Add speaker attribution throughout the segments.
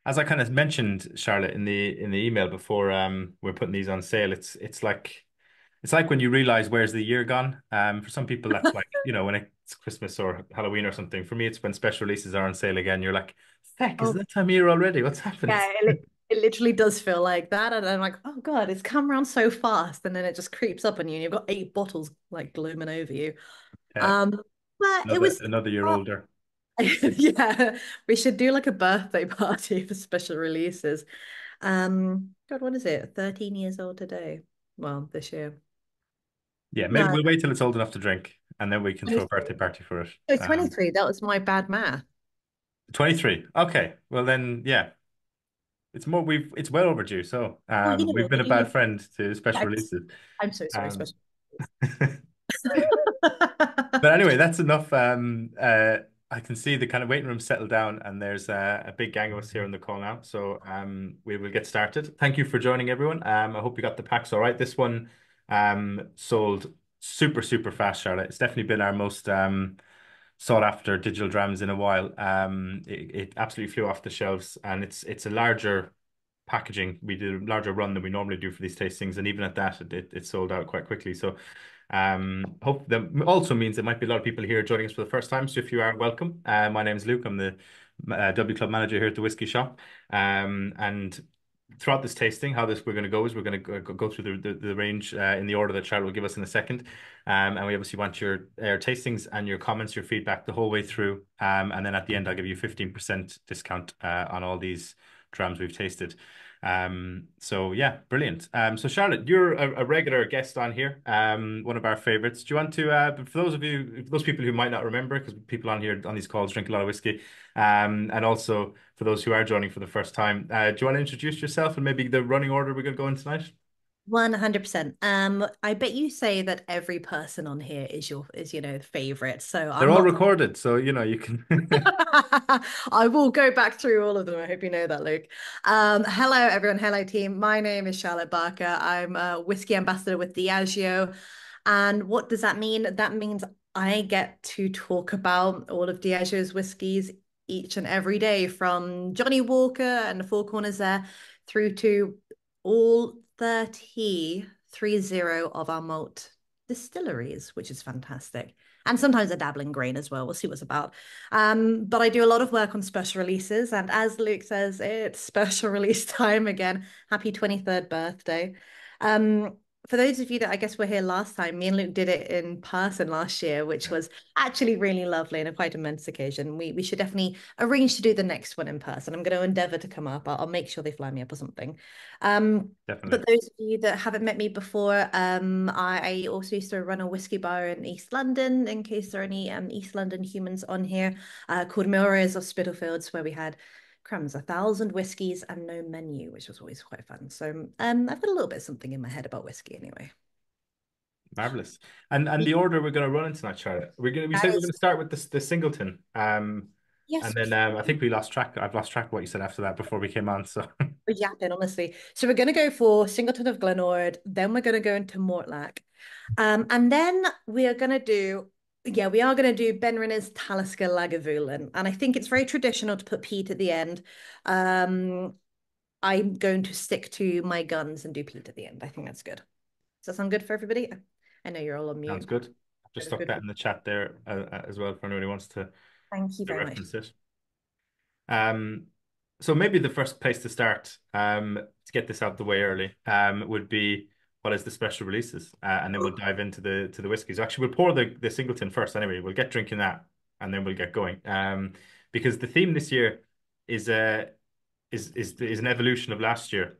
Speaker 1: as I kind of mentioned, Charlotte, in the email before we're putting these on sale, it's like when you realize where's the year gone. For some people that's like, when it's Christmas or Halloween or something. For me, it's when special releases are on sale again. You're like, feck, is
Speaker 2: Oh,
Speaker 1: that time of year already? What's happened?
Speaker 2: yeah, it literally does feel like that. And I'm like, oh God, it's come around so fast. And then it just creeps up on you and you've got eight bottles like glooming over you.
Speaker 1: Yeah,
Speaker 2: Um, but it was,
Speaker 1: another year
Speaker 2: oh,
Speaker 1: older.
Speaker 2: yeah, we should do like a birthday party for special releases. God, what is it? 13 years old today. Well, this year.
Speaker 1: Yeah, maybe
Speaker 2: No,
Speaker 1: we'll wait till it's old enough to drink, and then we can throw a
Speaker 2: 23.
Speaker 1: birthday party for it.
Speaker 2: Oh, 23. That was my bad math.
Speaker 1: 23. Okay, well then, yeah, it's well overdue. So,
Speaker 2: Well,
Speaker 1: we've been a
Speaker 2: you know,
Speaker 1: bad friend to special
Speaker 2: I'm,
Speaker 1: releases.
Speaker 2: I'm so sorry,
Speaker 1: Um,
Speaker 2: special.
Speaker 1: but anyway, that's enough. I can see the kind of waiting room settle down, and there's a big gang of us here on the call now. So, we will get started. Thank you for joining, everyone. I hope you got the packs all right. This one, sold super, super fast, Charlotte. It's definitely been our most sought after digital drams in a while. It absolutely flew off the shelves, and it's a larger packaging. We did a larger run than we normally do for these tastings, and even at that, it sold out quite quickly. So, hope that also means there might be a lot of people here joining us for the first time. So if you are, welcome. My name is Luke. I'm the W Club manager here at the Whisky Shop. And throughout this tasting, how this we're going to go is we're going to go through the range in the order that Charlotte will give us in a second. And we obviously want your tastings and your comments, your feedback the whole way through. And then at the end, I'll give you 15% discount on all these drams we've tasted. So yeah, brilliant. So Charlotte, you're a regular guest on here, one of our favorites. Do you want to, for those people who might not remember, because people on here on these calls drink a lot of whiskey, and also for those who are joining for the first time, do you want to introduce yourself and maybe the running order we're going to go in tonight?
Speaker 2: 100%. I bet you say that every person on here favorite. So
Speaker 1: They're
Speaker 2: I'm
Speaker 1: all
Speaker 2: not.
Speaker 1: recorded, so you can.
Speaker 2: I will go back through all of them. I hope you know that, Luke. Hello, everyone. Hello, team. My name is Charlotte Barker. I'm a whiskey ambassador with Diageo. And what does that mean? That means I get to talk about all of Diageo's whiskies each and every day, from Johnny Walker and the Four Corners there through to all 30 of our malt distilleries, which is fantastic. And sometimes a dabbling grain as well. We'll see what's about. But I do a lot of work on special releases. And as Luke says, it's special release time again. Happy 23rd birthday. Um, for those of you that I guess were here last time, me and Luke did it in person last year, which was actually really lovely and a quite immense occasion. We should definitely arrange to do the next one in person. I'm going to endeavor to come up. I'll make sure they fly me up or something.
Speaker 1: Definitely.
Speaker 2: But those of you that haven't met me before, I also used to run a whiskey bar in East London, in case there are any East London humans on here, called Millrays of Spitalfields, where we had crumbs, 1,000 whiskies and no menu, which was always quite fun. So I've got a little bit of something in my head about whiskey anyway.
Speaker 1: Marvelous. And the order we're going to run in tonight, Charlotte. We
Speaker 2: That
Speaker 1: said we're going
Speaker 2: is,
Speaker 1: to start with the Singleton. And
Speaker 2: yes,
Speaker 1: then I think we lost track. I've lost track of what you said after that before we came on. So
Speaker 2: we're yapping, honestly. So we're going to go for Singleton of Glenord, then we're going to go into Mortlach. And then we are going to do, yeah, we are going to do Benrinnes, Talisker, Lagavulin. And I think it's very traditional to put peat at the end. Um, I'm going to stick to my guns and do peat at the end. I think that's good. Does that sound good for everybody? I know you're all on
Speaker 1: sounds
Speaker 2: mute.
Speaker 1: good. I've just
Speaker 2: Good,
Speaker 1: stuck
Speaker 2: good.
Speaker 1: that in the chat there as well for anyone who wants
Speaker 2: Thank you
Speaker 1: to
Speaker 2: very much.
Speaker 1: reference it. Um, so maybe the first place to start, to get this out the way early, would be what is the special releases, and then we'll dive into the whiskeys. Actually, we'll pour the Singleton first anyway. We'll get drinking that, and then we'll get going. Because the theme this year is is an evolution of last year.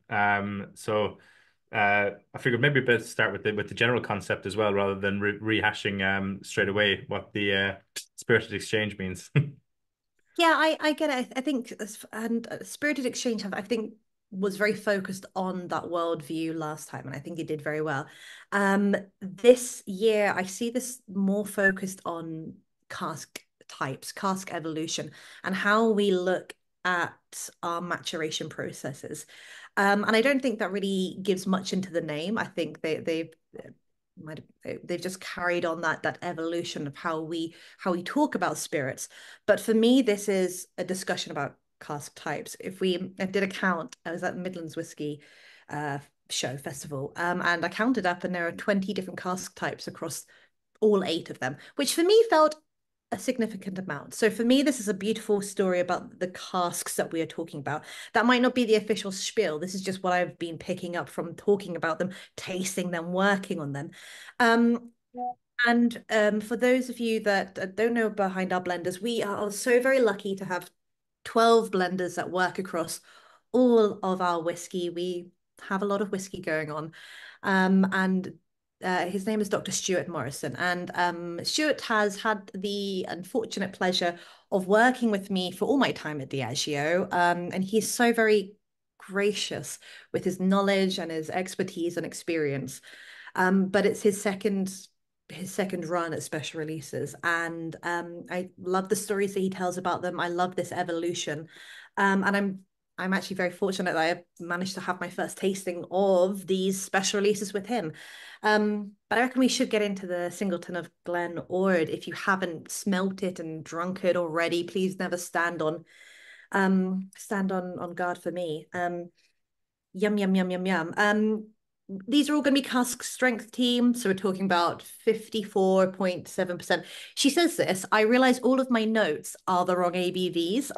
Speaker 1: I figured maybe better start with the general concept as well, rather than rehashing straight away what the Spirited Exchange means.
Speaker 2: Yeah, I get it. I think and Spirited Exchange I think was very focused on that worldview last time, and I think it did very well. This year I see this more focused on cask types, cask evolution, and how we look at our maturation processes. And I don't think that really gives much into the name. I think might they've just carried on that evolution of how we talk about spirits. But for me, this is a discussion about cask types. I did a count. I was at Midlands Whisky uh, show festival, and I counted up, and there are 20 different cask types across all eight of them, which for me felt a significant amount. So for me, this is a beautiful story about the casks that we are talking about. That might not be the official spiel. This is just what I've been picking up from talking about them, tasting them, working on them. Um, and for those of you that don't know behind our blenders, we are so very lucky to have 12 blenders that work across all of our whiskey. We have a lot of whiskey going on. And his name is Dr. Stuart Morrison. And Stuart has had the unfortunate pleasure of working with me for all my time at Diageo. And he's so very gracious with his knowledge and his expertise and experience. But it's his second run at special releases, and I love the stories that he tells about them. I love this evolution, and I'm actually very fortunate that I managed to have my first tasting of these special releases with him. But I reckon we should get into the Singleton of Glen Ord. If you haven't smelt it and drunk it already, please never stand on guard for me. Yum, yum, yum, yum, yum. These are all going to be cask strength team. So we're talking about 54.7%. She says this. I realize all of my notes are the wrong ABVs.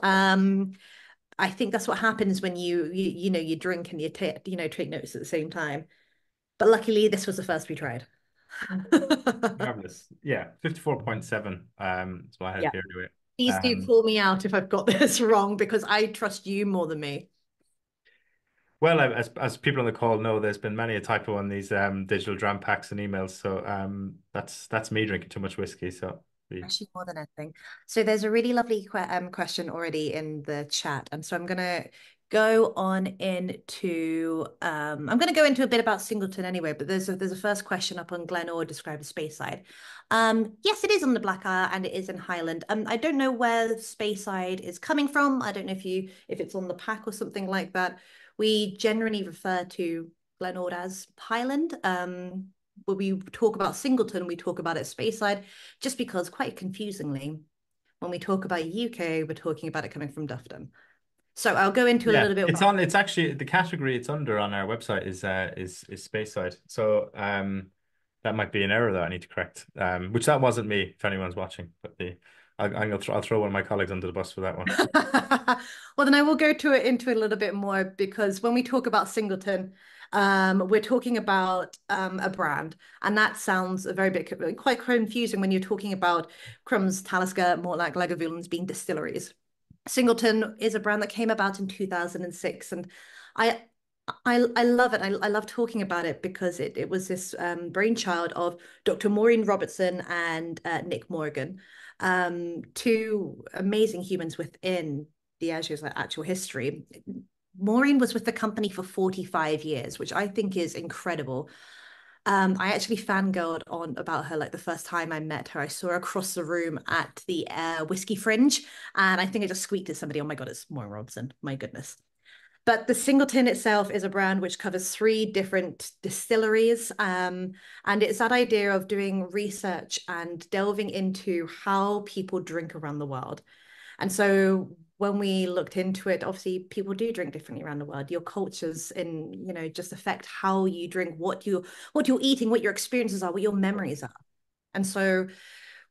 Speaker 2: I think that's what happens when you drink and you take notes at the same time. But luckily, this was the first we tried.
Speaker 1: Marvelous. Yeah, 54.7 is what I have
Speaker 2: Yeah.
Speaker 1: here to it.
Speaker 2: Please do
Speaker 1: Um,
Speaker 2: call me out if I've got this wrong because I trust you more than me.
Speaker 1: well, as people on the call know, there's been many a typo on these digital dram packs and emails. So that's me drinking too much whiskey. So we
Speaker 2: Actually, more than anything. So there's a really lovely question already in the chat, and so I'm gonna go into a bit about Singleton anyway. But there's a first question up on Glen Ord described as Speyside. Yes, it is on the Black Isle and it is in Highland. I don't know where Speyside is coming from. I don't know if it's on the pack or something like that. We generally refer to Glen Ord as Highland. When we talk about Singleton, we talk about it Speyside just because quite confusingly, when we talk about UK, we're talking about it coming from Dufton. So I'll go into a
Speaker 1: yeah,
Speaker 2: little bit.
Speaker 1: it's actually the category it's under on our website is Speyside. So that might be an error that I need to correct. Which that wasn't me if anyone's watching, but I'll throw one of my colleagues under the bus for that one.
Speaker 2: Well, then I will go into it a little bit more because when we talk about Singleton, we're talking about a brand, and that sounds a very bit quite confusing when you're talking about Crumbs, Talisker, Mortlach, Lagavulins being distilleries. Singleton is a brand that came about in 2006, and I I love it. I love talking about it because it was this brainchild of Dr. Maureen Robertson and Nick Morgan, two amazing humans within Diageo's actual history. Maureen was with the company for 45 years, which I think is incredible. I actually fangirled on about her like the first time I met her. I saw her across the room at the Whisky Fringe, and I think I just squeaked at somebody. Oh my God, it's Maureen Robertson. My goodness. But the Singleton itself is a brand which covers three different distilleries. And it's that idea of doing research and delving into how people drink around the world. And so when we looked into it, obviously people do drink differently around the world. Your cultures just affect how you drink, what you're eating, what your experiences are, what your memories are. And so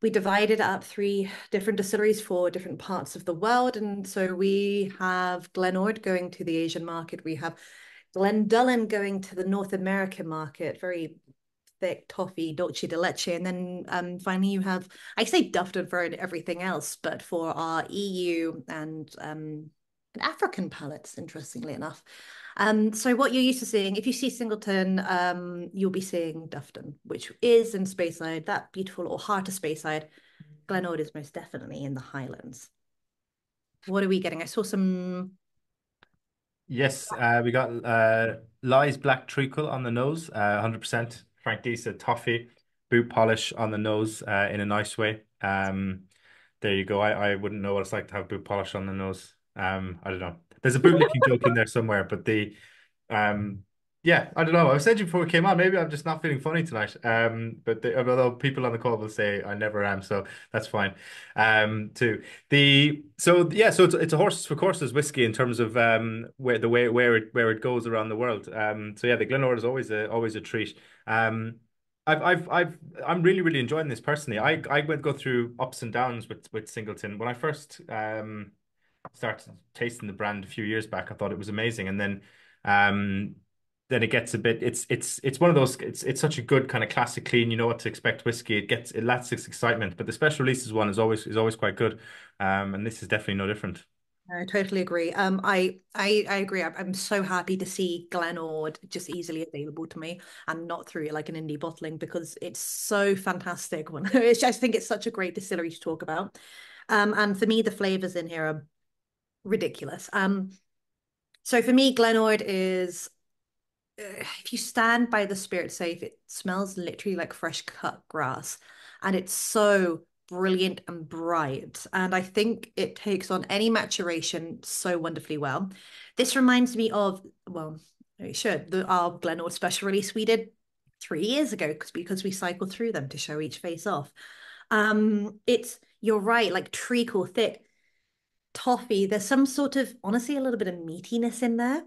Speaker 2: we divided up three different distilleries for different parts of the world. And so we have Glen Ord going to the Asian market. We have Glendullen going to the North American market, very thick toffee, dolce de leche. And then finally you have, I say Dufton for everything else, but for our EU and African palates, interestingly enough. So what you're used to seeing, if you see Singleton, you'll be seeing Dufton, which is in Speyside, that beautiful or heart of Speyside. Glen Ord is most definitely in the Highlands. What are we getting? I saw some.
Speaker 1: Yes, we got Lies Black Treacle on the nose, 100% Frank Disa toffee, boot polish on the nose in a nice way. There you go. I wouldn't know what it's like to have boot polish on the nose. I don't know. There's a bootlicking joke in there somewhere, but the um Yeah, I don't know. I said you before we came on. Maybe I'm just not feeling funny tonight. But although people on the call will say I never am, so that's fine. Too. So it's a horses for courses whiskey in terms of where it goes around the world. So yeah, the Glenord is always a treat. Um, I'm really enjoying this personally. I went go through ups and downs with Singleton when I first started tasting the brand a few years back. I thought it was amazing, and um then it gets a bit. It's one of those. It's such a good kind of classic clean. You know what to expect whiskey. It lacks its excitement, but the special releases one is always quite good. And this is definitely no different.
Speaker 2: I totally agree. I agree. I'm so happy to see Glenord just easily available to me and not through like an indie bottling because it's so fantastic. When I think it's such a great distillery to talk about. And for me, the flavors in here are ridiculous. So for me, Glenord is if you stand by the spirit safe, it smells literally like fresh cut grass. And it's so brilliant and bright. And I think it takes on any maturation so wonderfully well. This reminds me of, well, it should, our Glenor special release we did 3 years ago because we cycled through them to show each face off. You're right, like treacle thick toffee. There's some sort of, honestly, a little bit of meatiness in there.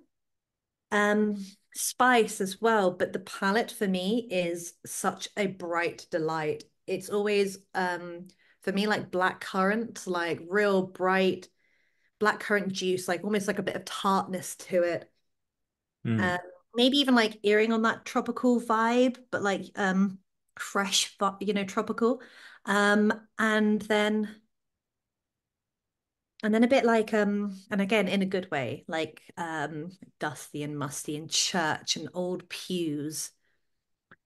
Speaker 2: Um, Spice as well, but the palette for me is such a bright delight. It's always for me like black currant, like real bright black currant juice, like almost like a bit of tartness to it.
Speaker 1: Mm.
Speaker 2: Um, Maybe even like earring on that tropical vibe, but like fresh, tropical. Um, and then and then a bit like and again in a good way, like dusty and musty and church and old pews.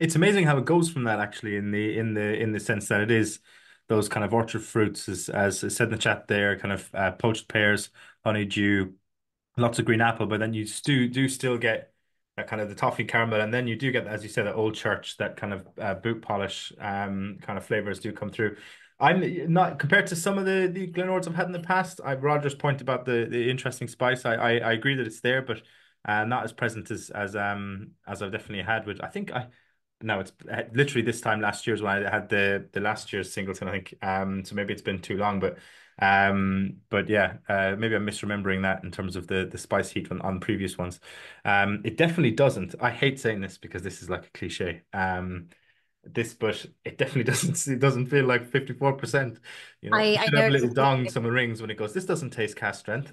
Speaker 1: It's amazing how it goes from that actually in the sense that it is those kind of orchard fruits as I said in the chat there, kind of poached pears, honeydew, lots of green apple, but then you do still get that kind of the toffee caramel, and then you do get, as you said, that old church, that kind of boot polish kind of flavors do come through. I'm not compared to some of the Glenords I've had in the past. Roger's point about the interesting spice. I agree that it's there, but not as present as I've definitely had. With I think I no, it's literally this time last year's when I had the last year's Singleton, I think. So maybe it's been too long, but yeah, maybe I'm misremembering that in terms of the spice heat on previous ones. It definitely doesn't. I hate saying this because this is like a cliche. But it definitely doesn't. It doesn't feel like 54%. You know, you
Speaker 2: I
Speaker 1: should have
Speaker 2: know
Speaker 1: a little
Speaker 2: exactly.
Speaker 1: dong on the rings when it goes. This doesn't taste cast strength.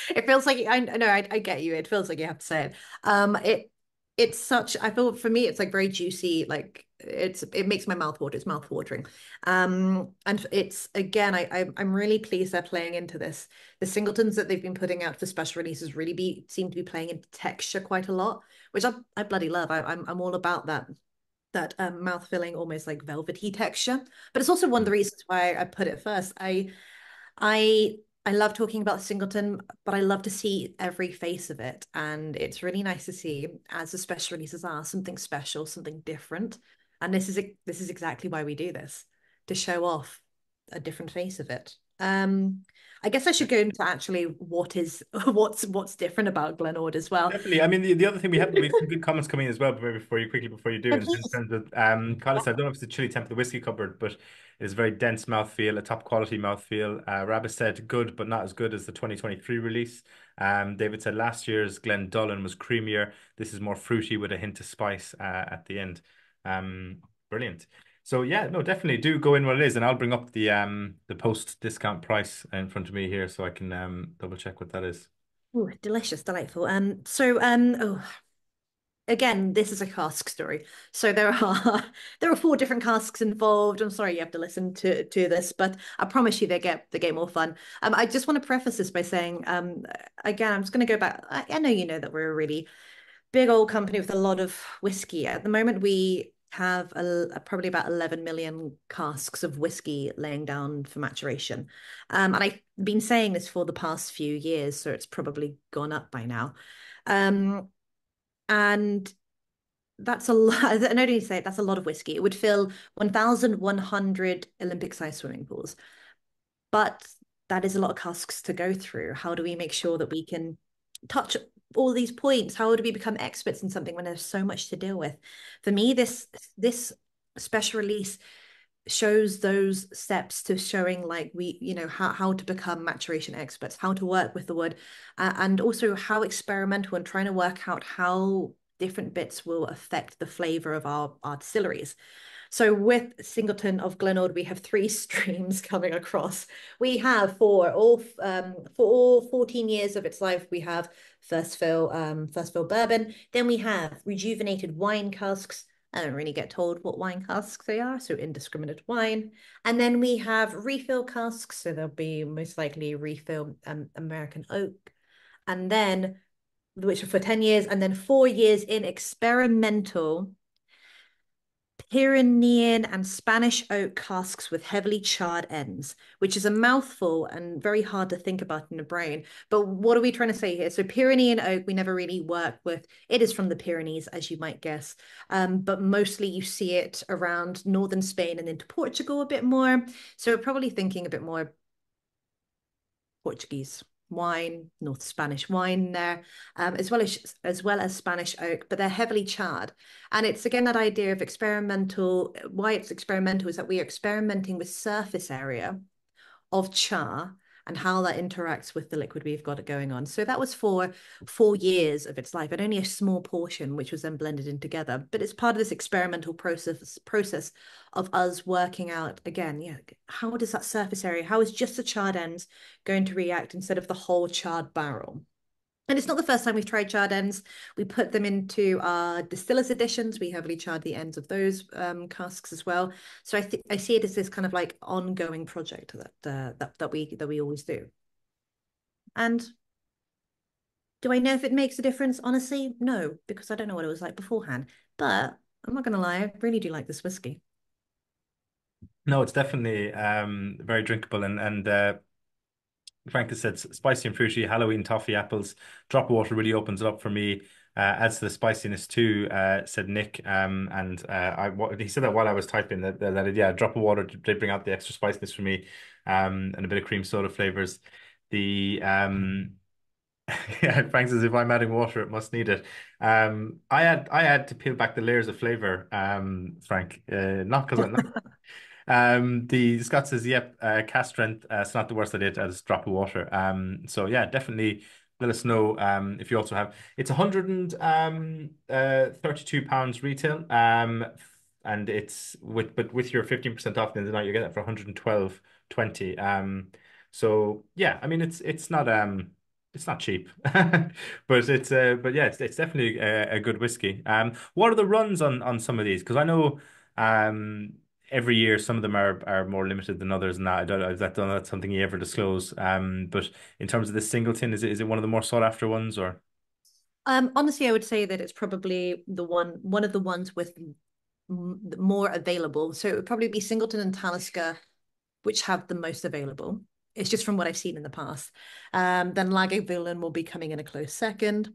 Speaker 2: It feels like I know I get you. It feels like you have to say it. It's such I feel for me it's like very juicy. Like it makes my mouth water. It's mouth watering. And it's again I'm really pleased they're playing into this. The singletons that they've been putting out for special releases really be seem to be playing into texture quite a lot, which I bloody love. I'm all about that mouth filling almost like velvety texture. But it's also one of the reasons why I put it first. I I love talking about Singleton, but I love to see every face of it. And it's really nice to see, as the special releases are, something special, something different. And this is exactly why we do this, to show off a different face of it. I guess I should go into actually what is what's different about Glenord as well.
Speaker 1: Definitely. I mean, the other thing we have some good comments coming in as well, but maybe before you do,
Speaker 2: Oh,
Speaker 1: in
Speaker 2: please.
Speaker 1: terms of Carlos, I don't know if it's the chili temp of the whiskey cupboard, but it's a very dense mouthfeel, a top quality mouthfeel. Rabbit said good, but not as good as the 2023 release. David said last year's Glendullen was creamier. This is more fruity with a hint of spice at the end. Brilliant. So yeah, no, definitely do go in what it is, and I'll bring up the post discount price in front of me here so I can double check what that is.
Speaker 2: Ooh, delicious, delightful. Oh, again, this is a cask story. So there are there are four different casks involved. I'm sorry you have to listen to this, but I promise you they get more fun. I just want to preface this by saying, again, I'm just going to go back. I know you know that we're a really big old company with a lot of whiskey. At the moment, we have probably about 11 million casks of whiskey laying down for maturation. And I've been saying this for the past few years, so it's probably gone up by now. Um, and that's a lot. I don't need to say it, that's a lot of whiskey. It would fill 1,100 Olympic-sized swimming pools. But that is a lot of casks to go through. How do we make sure that we can touch all these points? How do we become experts in something when there's so much to deal with? For me, this special release shows those steps to showing like we, how to become maturation experts, how to work with the wood, and also how experimental and trying to work out how different bits will affect the flavor of our distilleries. So with Singleton of Glen, we have three streams coming across. We have for all 14 years of its life, we have first fill bourbon. Then we have rejuvenated wine casks. I don't really get told what wine casks they are, so indiscriminate wine. And then we have refill casks, so they'll be most likely refill American oak. And then, which are for 10 years, and then 4 years in experimental Pyrenean and Spanish oak casks with heavily charred ends, which is a mouthful and very hard to think about in the brain. But what are we trying to say here? So Pyrenean oak, we never really work with. It is from the Pyrenees, as you might guess. But mostly you see it around northern Spain and into Portugal a bit more. So we're probably thinking a bit more Portuguese wine, North Spanish wine there, as well as Spanish oak, but they're heavily charred. And it's again that idea of experimental. Why it's experimental is that we are experimenting with surface area of char and how that interacts with the liquid we've got going on. So that was for 4 years of its life, and only a small portion, which was then blended in together. But it's part of this experimental process of us working out again, yeah, how does that surface area, how is just the charred ends going to react instead of the whole charred barrel? And it's not the first time we've tried charred ends. We put them into our distillers editions. We heavily charred the ends of those casks as well. So I see it as this kind of like ongoing project that we always do. And do I know if it makes a difference? Honestly, no, because I don't know what it was like beforehand. But I'm not gonna lie, I really do like this whiskey.
Speaker 1: No, it's definitely very drinkable and Frank has said spicy and fruity, Halloween toffee apples. Drop of water really opens it up for me. Adds to the spiciness too, said Nick. And he said that while I was typing that yeah, a drop of water did bring out the extra spiciness for me, and a bit of cream soda flavors. The Yeah, Frank says if I'm adding water, it must need it. I had to peel back the layers of flavor, Frank. Not because I'm the Scott says, yep, cast strength. It's not the worst I did as a drop of water. So yeah, definitely let us know if you also have. It's 132 pounds retail. And it's with your 15% off the end of the night, you get it for 112.20. So yeah, I mean it's not cheap, but yeah, it's definitely a good whiskey. What are the runs on some of these? Because I know every year some of them are more limited than others, and that I don't know if that's something you ever disclose. But in terms of this Singleton, is it one of the more sought after ones or?
Speaker 2: Honestly, I would say that it's probably one of the ones with more available. So it would probably be Singleton and Talisker, which have the most available. It's just from what I've seen in the past. Then Lagavulin will be coming in a close second.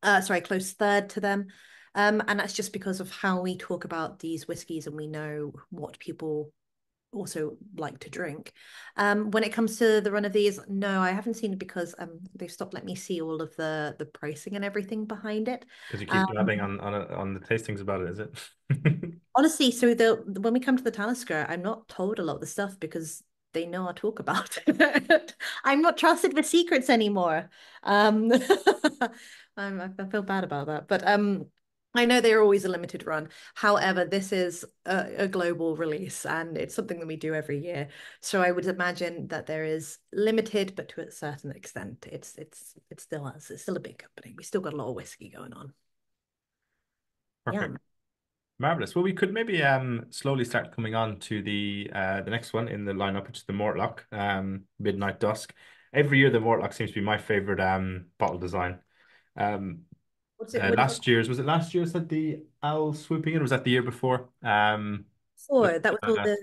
Speaker 2: Sorry, close third to them. And that's just because of how we talk about these whiskies and we know what people also like to drink. When it comes to the run of these, no, I haven't seen it because they've stopped letting me see all of the pricing and everything behind it.
Speaker 1: Because you keep
Speaker 2: Um,
Speaker 1: blabbing on the tastings about it, is it?
Speaker 2: Honestly, so the when we come to the Talisker, I'm not told a lot of the stuff because they know I talk about it. I'm not trusted with secrets anymore. Um, I feel bad about that, but I know they're always a limited run. However, this is a global release, and it's something that we do every year. So I would imagine that there is limited, but to a certain extent, it's still us. It's still a big company. We still got a lot of whiskey going on. Yeah.
Speaker 1: Perfect. Marvelous. Well, we could maybe slowly start coming on to the next one in the lineup, which is the Mortlach, Midnight Dusk. Every year the Mortlach seems to be my favorite bottle design. Um,
Speaker 2: What's it? What is it?
Speaker 1: was it last year? Was that the owl swooping in? Or was that the year before? With,
Speaker 2: Before that was all the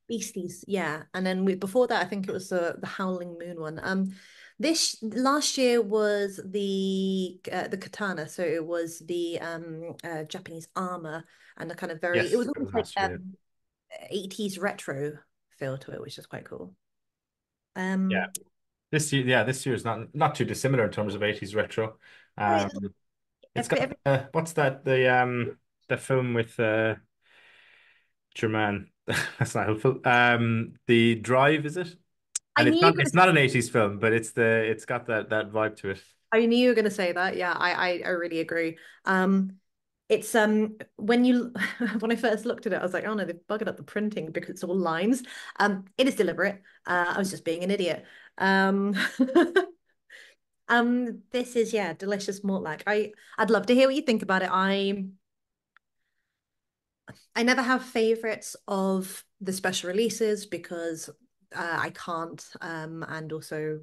Speaker 2: beasties, yeah. And then before that, I think it was the Howling Moon one. This last year was the katana, so it was the Japanese armor and the kind of very it was
Speaker 1: yes, that was
Speaker 2: almost like
Speaker 1: last year.
Speaker 2: 80s retro feel to it, which is quite cool.
Speaker 1: Yeah.
Speaker 2: Um,
Speaker 1: This year, yeah, this year is not too dissimilar in terms of 80s retro.
Speaker 2: Right.
Speaker 1: Um, it's got
Speaker 2: Every,
Speaker 1: what's that the film with German. That's not helpful. The Drive, is it?
Speaker 2: I
Speaker 1: And
Speaker 2: knew you were
Speaker 1: it's
Speaker 2: gonna
Speaker 1: not an 80s film, but it's got that vibe to it.
Speaker 2: I knew you were gonna say that. Yeah, I really agree. It's when you when I first looked at it, I was like, oh no, they've buggered up the printing because it's all lines. It is deliberate. I was just being an idiot. Um, this is yeah, delicious Mortlach. I'd love to hear what you think about it. I never have favorites of the special releases because I can't. And also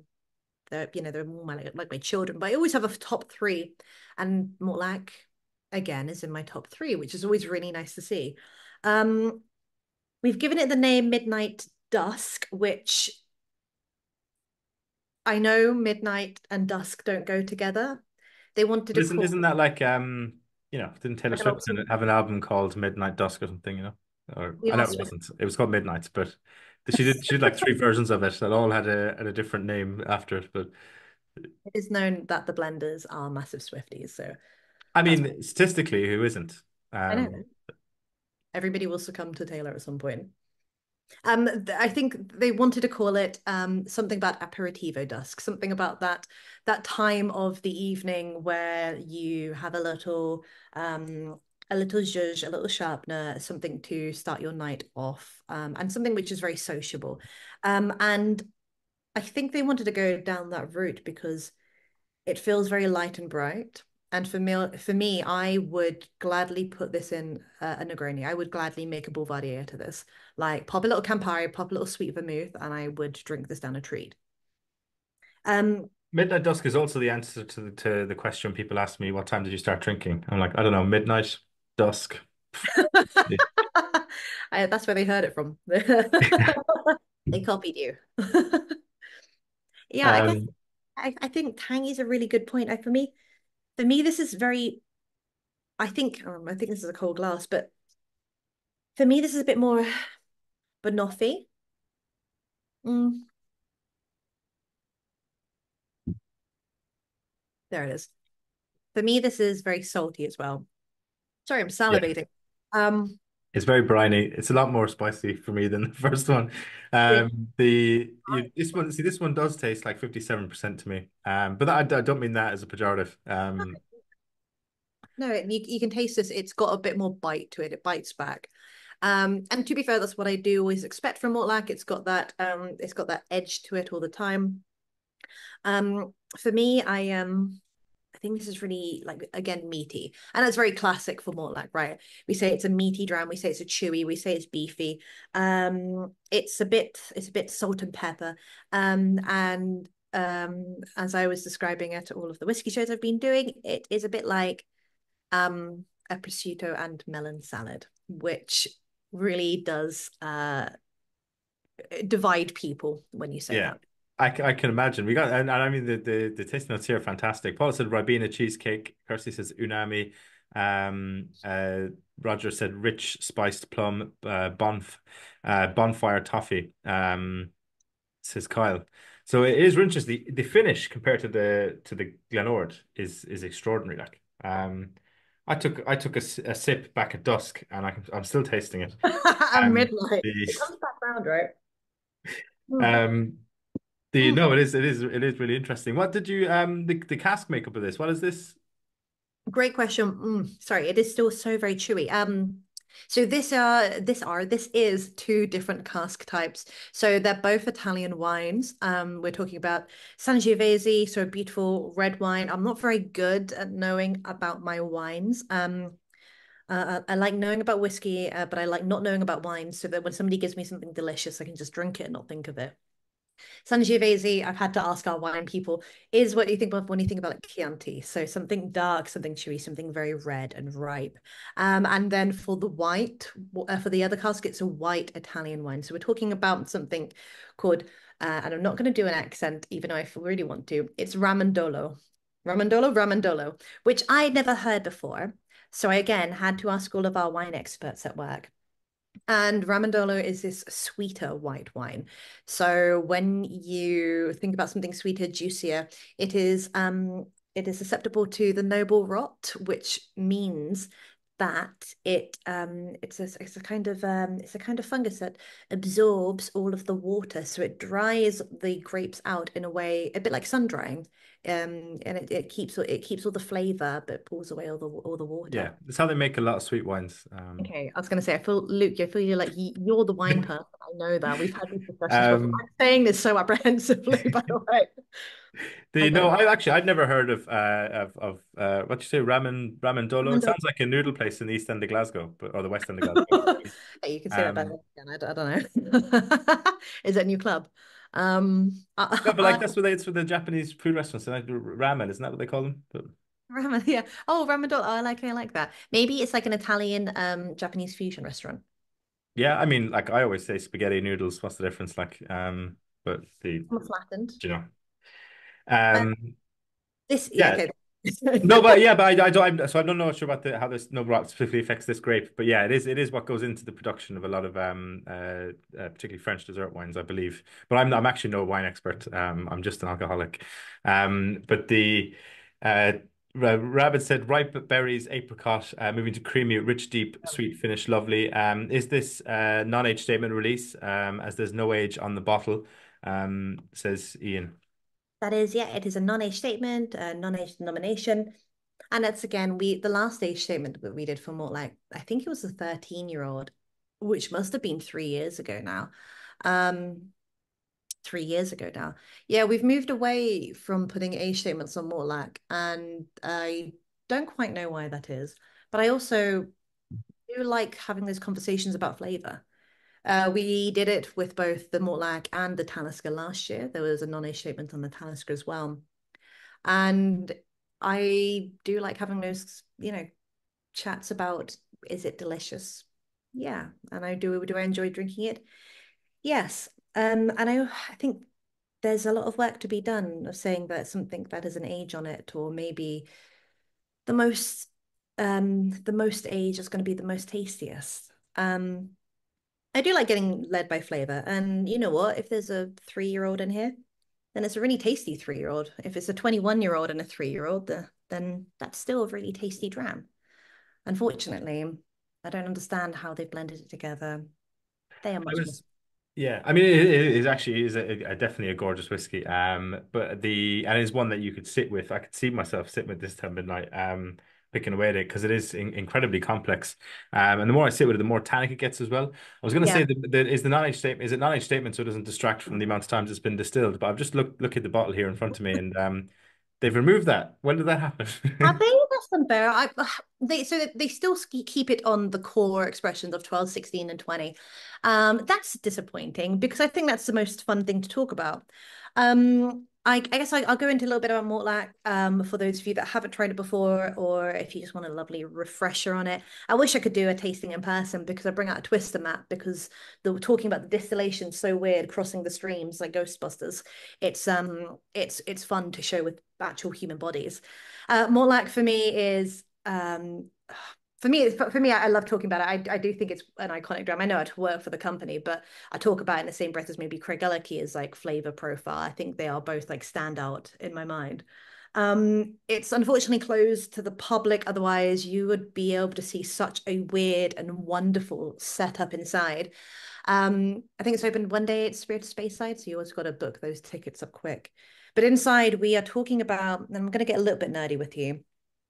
Speaker 2: they're more like my children. But I always have a top three, and Mortlach again is in my top three, which is always really nice to see. Um, we've given it the name Midnight Dusk, which I know midnight and dusk don't go together. They wanted
Speaker 1: But
Speaker 2: to
Speaker 1: isn't
Speaker 2: call
Speaker 1: that like didn't Taylor
Speaker 2: like an
Speaker 1: Swift
Speaker 2: oxymoron.
Speaker 1: have an album called Midnight Dusk or something, Or
Speaker 2: We
Speaker 1: I know
Speaker 2: are
Speaker 1: it
Speaker 2: Swift.
Speaker 1: wasn't. It was called Midnight, but she did like three versions of it that all had a different name after it. But
Speaker 2: It is known that the Blenders are massive Swifties, so
Speaker 1: I
Speaker 2: that's
Speaker 1: mean, statistically, who isn't?
Speaker 2: I know. Everybody will succumb to Taylor at some point. I think they wanted to call it something about aperitivo dusk, something about that time of the evening where you have a little zhuzh, a little sharpener, something to start your night off, and something which is very sociable. And I think they wanted to go down that route because it feels very light and bright. And for me, I would gladly put this in a Negroni. I would gladly make a Boulevardier out of this. Like pop a little Campari, pop a little sweet vermouth, and I would drink this down a treat. Um,
Speaker 1: Midnight Dusk is also the answer to the question people ask me, what time did you start drinking? I'm like, I don't know, midnight, dusk. Yeah.
Speaker 2: that's where they heard it from. They copied you. Yeah, I guess
Speaker 1: Um,
Speaker 2: I think tangy is a really good point. For me, this is very. I think this is a cold glass, but for me, this is a bit more banoffee. Mm, there it is. For me, this is very salty as well. Sorry, I'm
Speaker 1: yeah,
Speaker 2: salivating. Um,
Speaker 1: it's very briny. It's a lot more spicy for me than the first one.
Speaker 2: which
Speaker 1: This one does taste like 57% to me. But I don't mean that as a pejorative.
Speaker 2: no, you can taste this. It's got a bit more bite to it. It bites back. And to be fair, that's what I do always expect from Mortlach. It's got that edge to it all the time. For me, I think this is really like again meaty, and that's very classic for Mortlach, right? We say it's a meaty dram, we say it's a chewy, we say it's beefy. It's a bit salt and pepper, and as I was describing it, all of the whiskey shows I've been doing, it is a bit like a prosciutto and melon salad, which really does divide people when you say
Speaker 1: Yeah,
Speaker 2: that.
Speaker 1: I can imagine. We got, and I mean, the taste notes here are fantastic. Paul said Ribena cheesecake. Kirsty says unami. Roger said rich spiced plum, bonfire toffee. Says Kyle. So it is interesting. The finish compared to the Glenord is extraordinary. Like, I took a sip back at dusk, and I'm still tasting it.
Speaker 2: And
Speaker 1: Um,
Speaker 2: midnight.
Speaker 1: the
Speaker 2: It comes back round, right? Mm.
Speaker 1: um,
Speaker 2: Mm.
Speaker 1: no, it is really interesting. What did you the cask makeup of this? What is this?
Speaker 2: Great question. Sorry, it is still so very chewy. So this is two different cask types. So they're both Italian wines. We're talking about Sangiovese, so a beautiful red wine. I'm not very good at knowing about my wines. I like knowing about whiskey, but I like not knowing about wine, so that when somebody gives me something delicious, I can just drink it and not think of it. Sangiovese, I've had to ask our wine people, is what you think of when you think about like Chianti. So something dark, something chewy, something very red and ripe. And then for the white, for the other cask, it's a white Italian wine. So we're talking about something called, and I'm not going to do an accent, even though I really want to. It's Ramandolo. Ramandolo, which I never heard before. So I again had to ask all of our wine experts at work. And Ramandolo is this sweeter white wine. So when you think about something sweeter, juicier, it is susceptible to the noble rot, which means that it's a kind of fungus that absorbs all of the water. So it dries the grapes out in a way a bit like sun drying. And it keeps all the flavor, but pulls away all the water.
Speaker 1: Yeah, that's how they make a lot of sweet wines.
Speaker 2: Okay, I was going to say, I feel, Luke, I feel you're like you're the wine person. I know that we've had these discussions before.
Speaker 1: um,
Speaker 2: I'm saying this so apprehensively, by the way. I
Speaker 1: the
Speaker 2: get
Speaker 1: no,
Speaker 2: it.
Speaker 1: I've never heard of what you say, ramen dolo. It
Speaker 2: Mandel-
Speaker 1: sounds like a noodle place in the East End of Glasgow, but or the West End of Glasgow.
Speaker 2: Hey, you can say that better.
Speaker 1: Um,
Speaker 2: Again. I don't know. Is it a new club?
Speaker 1: no, but like it's for the Japanese food restaurants. Like ramen, isn't that what they call them? But
Speaker 2: Ramen, yeah. Oh, Ramadol. Oh, I like that. Maybe it's like an Italian Japanese fusion restaurant.
Speaker 1: yeah, I mean, like I always say, spaghetti noodles. What's the difference? Like, but the
Speaker 2: I'm flattened.
Speaker 1: you know,
Speaker 2: Uh,
Speaker 1: um,
Speaker 2: this, yeah,
Speaker 1: yeah.
Speaker 2: okay.
Speaker 1: No, but yeah, but I don't. So I'm not sure about how this no rot specifically affects this grape. But yeah, it is what goes into the production of a lot of particularly French dessert wines, I believe. But I'm actually no wine expert. I'm just an alcoholic. But the uh, Rabbit said ripe berries, apricot, moving to creamy, rich, deep, sweet finish, lovely. Is this non-age statement release? As there's no age on the bottle, says Ian.
Speaker 2: That is, yeah, it is a non-age statement, a non-age denomination. And that's again, the last age statement that we did for Mortlach, I think it was a 13-year-old, which must have been 3 years ago now. 3 years ago now. Yeah, we've moved away from putting age statements on Mortlach, and I don't quite know why that is. But I also do like having those conversations about flavor. We did it with both the Mortlach and the Talisker last year. There was a non-age statement on the Talisker as well. And I do like having those, chats about is it delicious? Yeah. And do I enjoy drinking it? Yes. And I think there's a lot of work to be done of saying that something that has an age on it, or maybe the most the most age is going to be the most tastiest. I do like getting led by flavor. And you know what? If there's a 3-year-old in here, then it's a really tasty 3-year-old. If it's a 21-year-old and a 3-year-old, then that's still a really tasty dram. Unfortunately, I don't understand how they've blended it together. They are
Speaker 1: I
Speaker 2: much more.
Speaker 1: was Yeah, I mean, it is actually is definitely a gorgeous whiskey. But and it's one that you could sit with. I could see myself sitting with this time midnight, picking away at it because it is incredibly complex. And the more I sit with it, the more tannic it gets as well. I was going to say
Speaker 2: Yeah.
Speaker 1: that is the non-age statement. Is it non-age statement so it doesn't distract from the amount of times it's been distilled? But I've just look at the bottle here in front of me, and they've removed that. When did that
Speaker 2: Have
Speaker 1: happen?
Speaker 2: they? That's unfair. They still keep it on the core expressions of 12, 16, and 20. That's disappointing because I think that's the most fun thing to talk about. I guess I'll go into a little bit about Mortlach for those of you that haven't tried it before, or if you just want a lovely refresher on it. I wish I could do a tasting in person because I bring out a twister map because the talking about the distillation so weird, crossing the streams like Ghostbusters. It's fun to show with actual human bodies. Mortlach for me is for me, I love talking about it. I do think it's an iconic dram. I know I'd work for the company, but I talk about it in the same breath as maybe Craigellachie is like flavor profile. I think they are both like standout in my mind. It's unfortunately closed to the public. Otherwise, you would be able to see such a weird and wonderful setup inside. I think it's open one day at Spirit Speyside, so you always got to book those tickets up quick. But inside, we are talking about, and I'm going to get a little bit nerdy with you,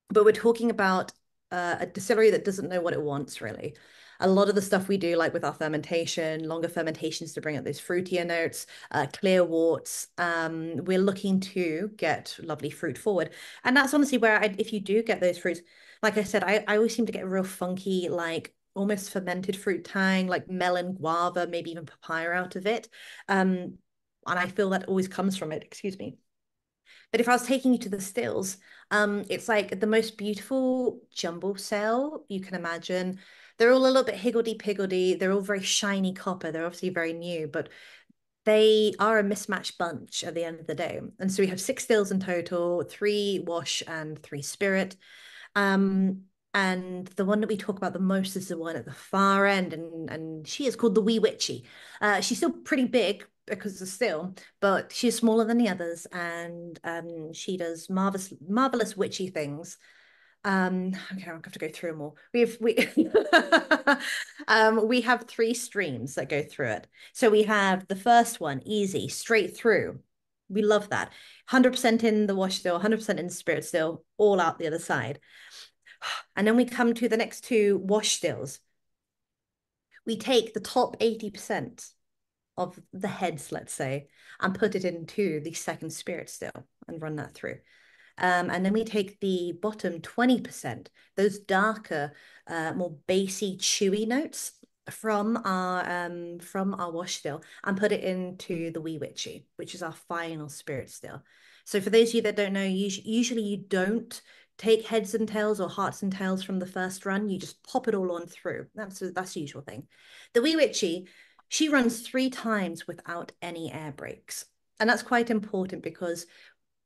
Speaker 2: but we're talking about a distillery that doesn't know what it wants, really. A lot of the stuff we do, like with our fermentation, longer fermentations to bring out those fruitier notes, clear worts, we're looking to get lovely fruit forward. And that's honestly where if you do get those fruits, like I said, I always seem to get a real funky, like almost fermented fruit tang, like melon, guava, maybe even papaya out of it. And I feel that always comes from it, excuse me. But if I was taking you to the stills, it's like the most beautiful jumble cell you can imagine. They're all a little bit higgledy-piggledy. They're all very shiny copper. They're obviously very new, but they are a mismatched bunch at the end of the day. And so we have 6 stills in total, 3 wash and 3 spirit. Um, And the one that we talk about the most is the one at the far end, and she is called the Wee Witchy. She's still pretty big because of still, but she's smaller than the others, and she does marvelous witchy things. Okay, I'll have to go through them all. We have three streams that go through it. So we have the first one, easy, straight through. We love that. 100% in the wash still, 100% in the spirit still, all out the other side. And then we come to the next two wash stills. We take the top 80% of the heads, let's say, and put it into the second spirit still and run that through. And then we take the bottom 20%, those darker, more bassy, chewy notes from our wash still, and put it into the Wee Witchy, which is our final spirit still. So for those of you that don't know, usually you don't take heads and tails or hearts and tails from the first run. You just pop it all on through. That's the usual thing. The Wee Witchy, she runs 3 times without any air brakes. And that's quite important because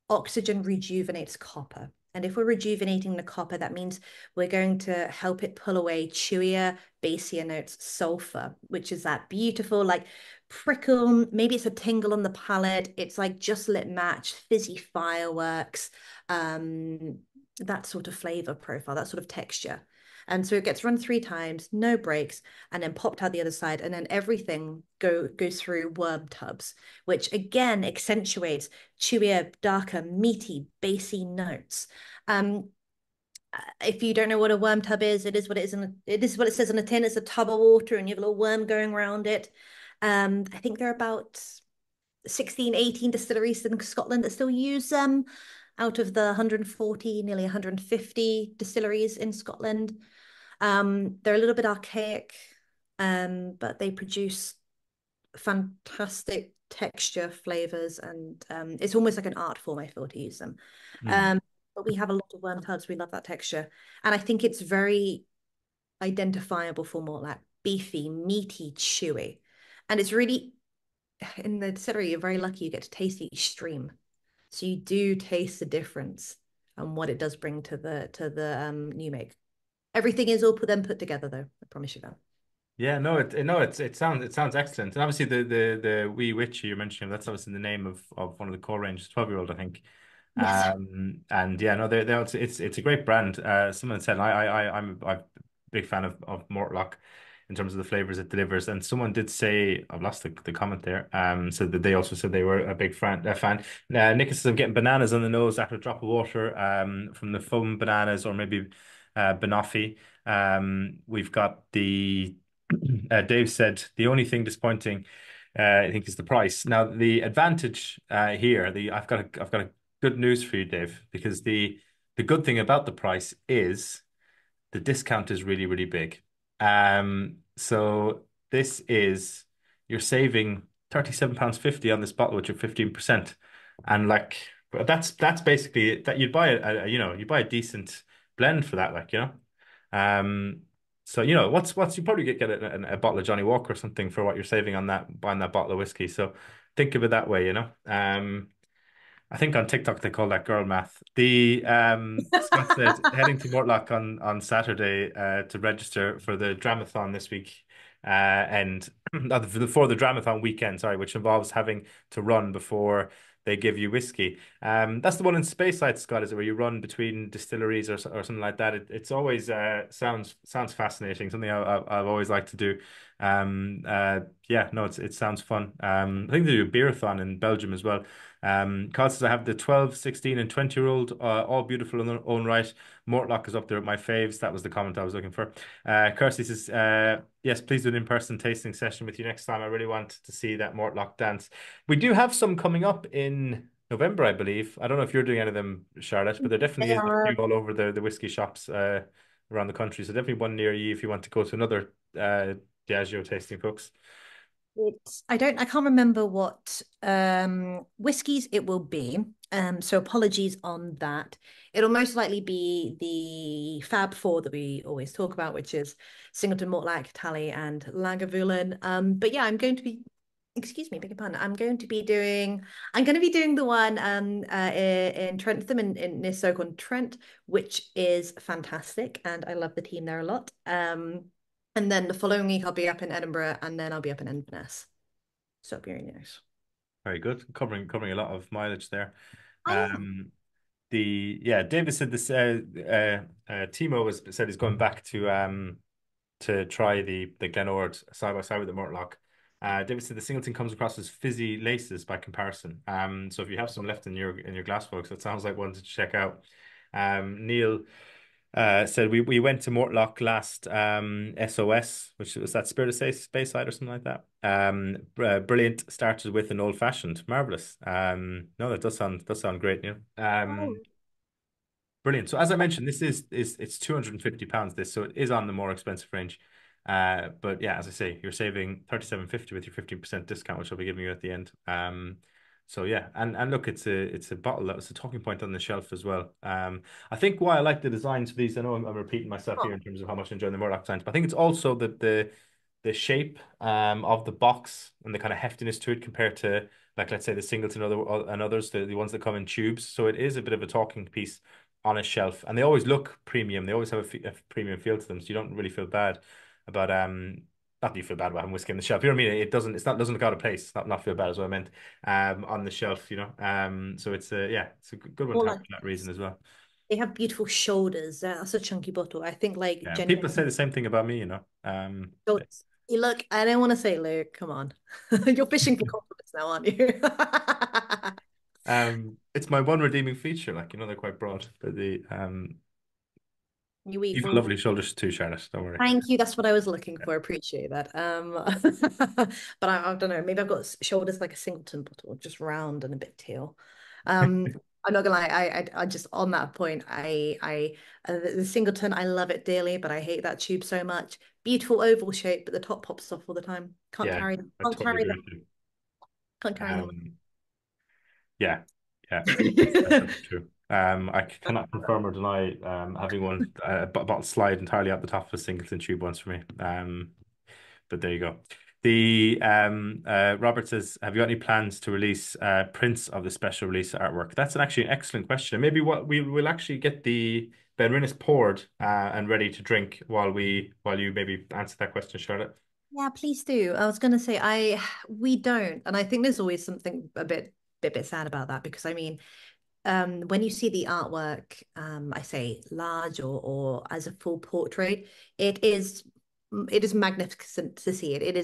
Speaker 2: oxygen rejuvenates copper. And if we're rejuvenating the copper, that means we're going to help it pull away chewier, bassier notes, sulfur, which is that beautiful, like prickle. Maybe it's a tingle on the palate. It's like just lit match, fizzy fireworks, that sort of flavor profile, that sort of texture. And so it gets run 3 times, no breaks, and then popped out the other side, and then everything goes through worm tubs, which again accentuates chewier, darker, meaty, bassy notes. If you don't know what a worm tub is, it is what it is. It is what it says on the tin. It's a tub of water, and you have a little worm going around it. I think there are about 16, 18 distilleries in Scotland that still use them out of the 140, nearly 150 distilleries in Scotland. They're a little bit archaic, but they produce fantastic texture, flavors, and it's almost like an art form, I feel, to use them.
Speaker 1: Mm.
Speaker 2: But we have a lot of worm tubs. We love that texture. And I think it's very identifiable for Mortlach, beefy, meaty, chewy. And it's really, in the distillery, you're very lucky you get to taste each stream. So you do taste the difference and what it does bring to the new make. Everything is all then put together though. I promise you that.
Speaker 1: Yeah, no, it sounds excellent. And obviously the Wee Witch you mentioned, that's obviously the name of one of the core range, 12-year-old, I think.
Speaker 2: Yes.
Speaker 1: And yeah, no, they it's a great brand. Someone said I'm a big fan of Mortlach in terms of the flavors it delivers. And someone did say, I've lost the comment there. So that they also said they were a big fan. Nick says I'm getting bananas on the nose after a drop of water. From the foam bananas or maybe banoffee. We've got the Dave said the only thing disappointing, I think, is the price. Now the advantage here, the I've got a good news for you, Dave, because the good thing about the price is the discount is really, really big. So this is you're saving £37.50 on this bottle with your 15%. And like that's basically that you'd buy you buy a decent blend for that, like, Um, so what's you probably get a bottle of Johnny Walker or something for what you're saving on that buying that bottle of whiskey. So think of it that way. I think on TikTok they call that girl math. The Scott said heading to Mortlach on Saturday to register for the Dramathon this week, and for the Dramathon weekend, sorry, which involves having to run before they give you whiskey. That's the one in Speyside, Scott, is it, where you run between distilleries or something like that. It's always sounds fascinating. Something I've always liked to do. Yeah, no, it sounds fun. I think they do a beerathon in Belgium as well. Carl says I have the 12, 16, and 20-year-old, all beautiful in their own right. Mortlach is up there with my faves. That was the comment I was looking for. Kirsty says, yes, please do an in-person tasting session with you next time. I really want to see that Mortlach dance. We do have some coming up in November, I believe. I don't know if you're doing any of them, Charlotte, but there definitely
Speaker 2: They
Speaker 1: is a
Speaker 2: are.
Speaker 1: few all over the whiskey shops around the country. So definitely one near you if you want to go to another Diageo tasting, folks.
Speaker 2: I can't remember what whiskies it will be. So apologies on that. It'll most likely be the Fab Four that we always talk about, which is Singleton, Mortlach, Tally, and Lagavulin. But yeah, I'm going to be excuse me, beg your pardon. I'm going to be doing the one in Trentham near Stoke-on-Trent, which is fantastic, and I love the team there a lot. And then the following week I'll be up in Edinburgh, and then I'll be up in Inverness. So it'll be really nice.
Speaker 1: Very good. Covering a lot of mileage there.
Speaker 2: I am.
Speaker 1: Um, David said this. Timo was said he's going back to try the Glenord side by side with the Mortlach. David said the Singleton comes across as fizzy laces by comparison. So if you have some left in your glass, folks, that sounds like one to check out. Neil said we went to Mortlach last SOS, which was that Spirit of Speyside or something like that. Brilliant. Started with an old fashioned, marvelous. No, that does sound great, Neil.
Speaker 2: Oh,
Speaker 1: Brilliant. So as I mentioned, this is it's £250 this, so it is on the more expensive range. But yeah, as I say, you're saving 37.50 with your 15% discount, which I'll be giving you at the end. So yeah, and look, it's a bottle that was a talking point on the shelf as well. I think why I like the designs for these, I know I'm repeating myself here
Speaker 2: oh,
Speaker 1: in terms of how much I enjoy the Murdoch designs, but I think it's also the shape of the box and the kind of heftiness to it compared to like let's say the Singleton and others, the ones that come in tubes. So it is a bit of a talking piece on a shelf, and they always look premium. They always have a premium feel to them, so you don't really feel bad about not that you feel bad about having whiskey on the shelf. You know what I mean? Doesn't look out of place. Not feel bad is what I meant. On the shelf, you know. So it's a good one
Speaker 2: more
Speaker 1: to have
Speaker 2: like
Speaker 1: for that reason as well.
Speaker 2: they have beautiful shoulders. That's a chunky bottle. I think like
Speaker 1: Yeah, people say
Speaker 2: genuine
Speaker 1: the same thing about me, you know.
Speaker 2: shoulders. You look, I don't want to say Luke, come on. You're fishing for compliments now, aren't you?
Speaker 1: It's my one redeeming feature. Like you know, they're quite broad, but
Speaker 2: You eat
Speaker 1: you've got
Speaker 2: full.
Speaker 1: lovely shoulders too, Charlotte. Don't worry.
Speaker 2: Thank you. That's what I was looking for. Appreciate that. But I don't know. Maybe I've got shoulders like a Singleton bottle, just round and a bit teal. Um, I'm not gonna lie. I just on that point. The Singleton. I love it dearly, but I hate that tube so much. Beautiful oval shape, but the top pops off all the time. Can't
Speaker 1: Yeah,
Speaker 2: carry.
Speaker 1: I
Speaker 2: Can't
Speaker 1: totally
Speaker 2: carry
Speaker 1: agree
Speaker 2: them.
Speaker 1: with you.
Speaker 2: Can't carry them.
Speaker 1: Um, Yeah, yeah, that's definitely true. I cannot confirm or deny having one bottle slide entirely out the top of a Singleton tube once for me. But there you go. The Robert says, "Have you got any plans to release prints of the special release artwork?" That's actually an excellent question. And maybe what we will actually get the Benrinnes poured and ready to drink while you maybe answer that question, Charlotte.
Speaker 2: Yeah, please do. I was gonna say we don't, and I think there's always something a bit sad about that because I mean, when you see the artwork, I say large or as a full portrait, it is it is magnificent to see it. It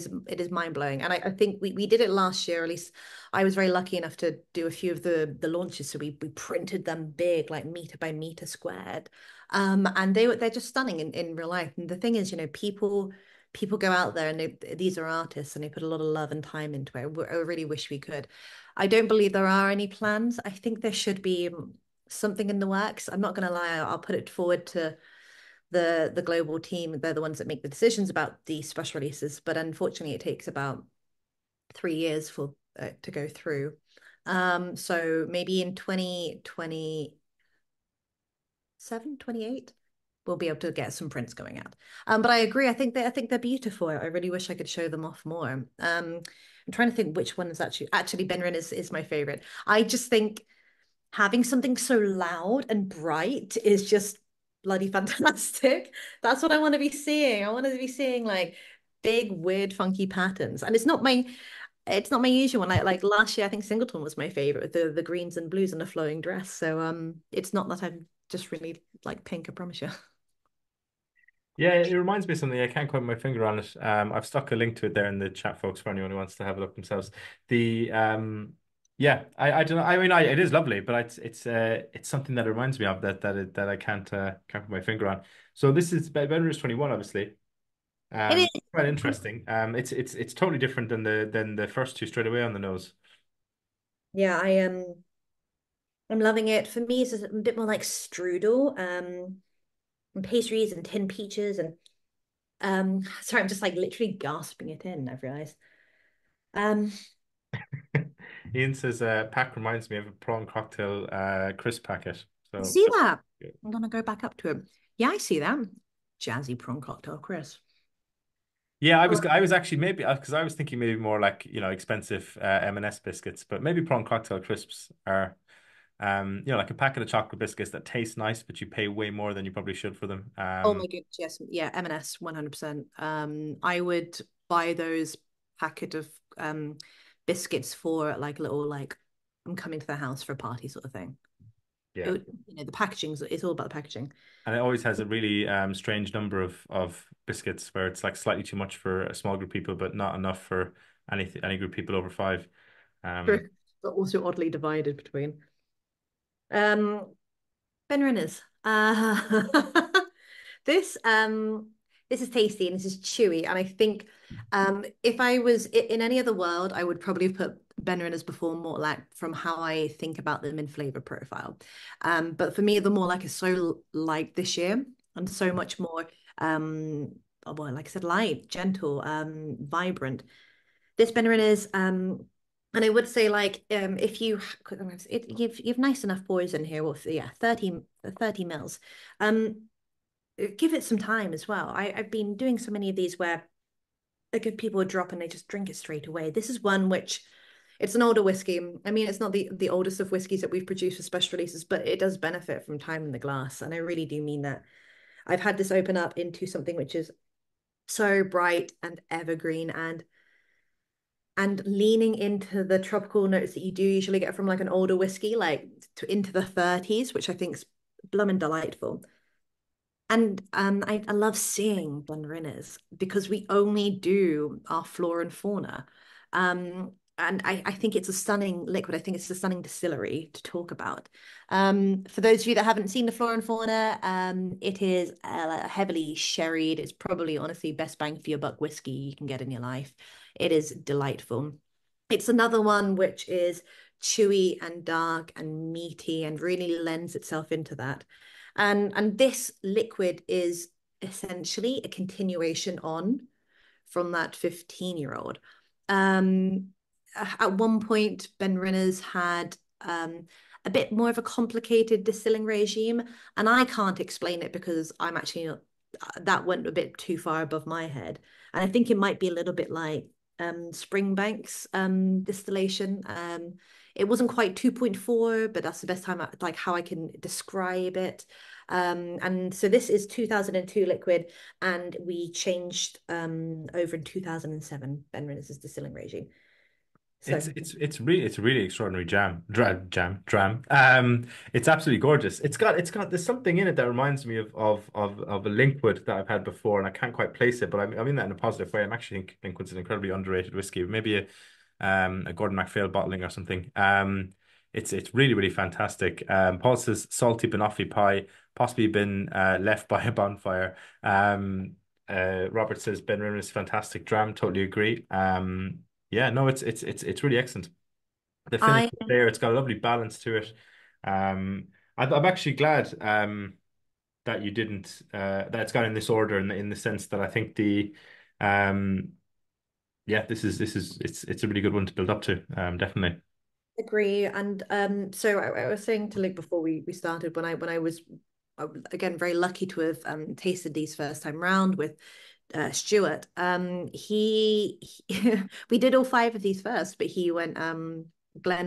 Speaker 2: is mind blowing, and I think we did it last year. At least I was very lucky enough to do a few of the launches, so we printed them big, like meter by meter squared, and they're just stunning in real life. And the thing is, people go out there and these are artists and they put a lot of love and time into it. I really wish we could. I don't believe there are any plans. I think there should be something in the works. I'm not going to lie. I'll put it forward to the global team. They're the ones that make the decisions about the special releases. But unfortunately, it takes about 3 years for to go through. So maybe in 2027, 28, we'll be able to get some prints going out. But I agree. I think they're beautiful. I really wish I could show them off more. I'm trying to think which one is actually Benrin is my favorite. I just think having something so loud and bright is just bloody fantastic. That's what I want to be seeing. I want to be seeing like big, weird, funky patterns. And it's not my usual one. Like last year, I think Singleton was my favorite, the greens and blues and the flowing dress. So it's not that I'm just really like pink, I promise you.
Speaker 1: Yeah, it reminds me of something. I can't quite put my finger on it. I've stuck a link to it there in the chat, folks, for anyone who wants to have a look themselves. The yeah, I don't know. I mean, it is lovely, but it's something that it reminds me of that I can't put my finger on. So this is Benrinnes 21, obviously.
Speaker 2: It is.
Speaker 1: Quite interesting. It's totally different than the first two straight away on the nose.
Speaker 2: Yeah, I'm loving it. For me, it's a bit more like strudel, and pastries and tin peaches and sorry, I'm just like literally gasping it in, I've realized. Um,
Speaker 1: Ian says, "Pack reminds me of a prawn cocktail crisp packet."
Speaker 2: I
Speaker 1: So
Speaker 2: see that. I'm gonna go back up to it. Yeah, I see that. Jazzy prawn cocktail, Chris.
Speaker 1: Yeah, I was actually maybe because I was thinking maybe more like expensive M&S biscuits, but maybe prawn cocktail crisps are like a packet of chocolate biscuits that taste nice, but you pay way more than you probably should for them.
Speaker 2: Oh my goodness, yes, yeah, M&S 100%. I would buy those packet of biscuits for like a little like I'm coming to the house for a party sort of thing. It
Speaker 1: Yeah.
Speaker 2: would, the packaging, it's all about the packaging.
Speaker 1: And it always has a really strange number of biscuits where it's like slightly too much for a small group of people, but not enough for any group of people over five. Um,
Speaker 2: True. But also oddly divided between. Um, Benrinnes. This this is tasty and this is chewy. And I think if I was in any other world, I would probably have put Benrinnes before Mortlach from how I think about them in flavor profile. But for me, the Mortlach is so light this year and so much more well, like I said, light, gentle, vibrant. This Benrinnes and I would say like if you've nice enough boys in here, well, yeah, 30 mils. Give it some time as well. I've been doing so many of these where I give people a drop and they just drink it straight away. This is one which it's an older whiskey. I mean, it's not the oldest of whiskeys that we've produced for special releases, but it does benefit from time in the glass. And I really do mean that. I've had this open up into something which is so bright and evergreen and leaning into the tropical notes that you do usually get from like an older whiskey, like into the 30s, which I think is blooming delightful. And I love seeing Benrinnes because we only do our flora and fauna. And I think it's a stunning liquid. I think it's a stunning distillery to talk about. For those of you that haven't seen the flora and fauna, it is heavily sherried. It's probably honestly best bang for your buck whiskey you can get in your life. It is delightful. It's another one which is chewy and dark and meaty and really lends itself into that. And this liquid is essentially a continuation on from that 15-year-old. Um, at one point, Benrinnes had a bit more of a complicated distilling regime, and I can't explain it because I'm actually not, that went a bit too far above my head. And I think it might be a little bit like Springbank's distillation. It wasn't quite 2.4, but that's the best time like how I can describe it. And so this is 2002 liquid, and we changed over in 2007 Benrinnes' distilling regime.
Speaker 1: It's
Speaker 2: So
Speaker 1: it's a really extraordinary dram. It's absolutely gorgeous. It's got there's something in it that reminds me of a liquid that I've had before, and I can't quite place it, but I mean that in a positive way. I'm actually think Liquid's an incredibly underrated whiskey, maybe a Gordon MacPhail bottling or something. It's really really fantastic. Paul says salty banoffee pie, possibly been left by a bonfire. Robert says Ben Rimmer's fantastic dram. Totally agree. Yeah, no, it's really excellent. The finish
Speaker 2: I
Speaker 1: is there. It's got a lovely balance to it. I'm actually glad that you didn't that it's gone in this order in the sense that I think the um yeah this is it's a really good one to build up to definitely.
Speaker 2: agree. And so I was saying to Luke before we started when I was again very lucky to have tasted these first time round with Stuart. We did all five of these first, but he went Glen,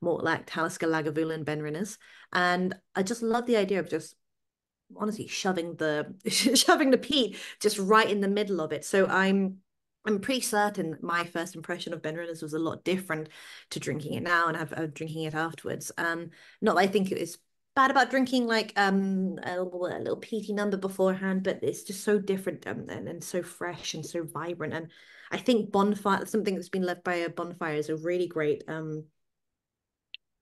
Speaker 2: Mortlach, Talisker, Lagavulin, Benrinnes, and I just love the idea of just honestly shoving the shoving the peat just right in the middle of it. So I'm pretty certain my first impression of Benrinnes was a lot different to drinking it now and have drinking it afterwards. Not that I think it was bad about drinking like a little peaty number beforehand, but it's just so different and so fresh and so vibrant. And I think bonfire, something that's been left by a bonfire, is a really great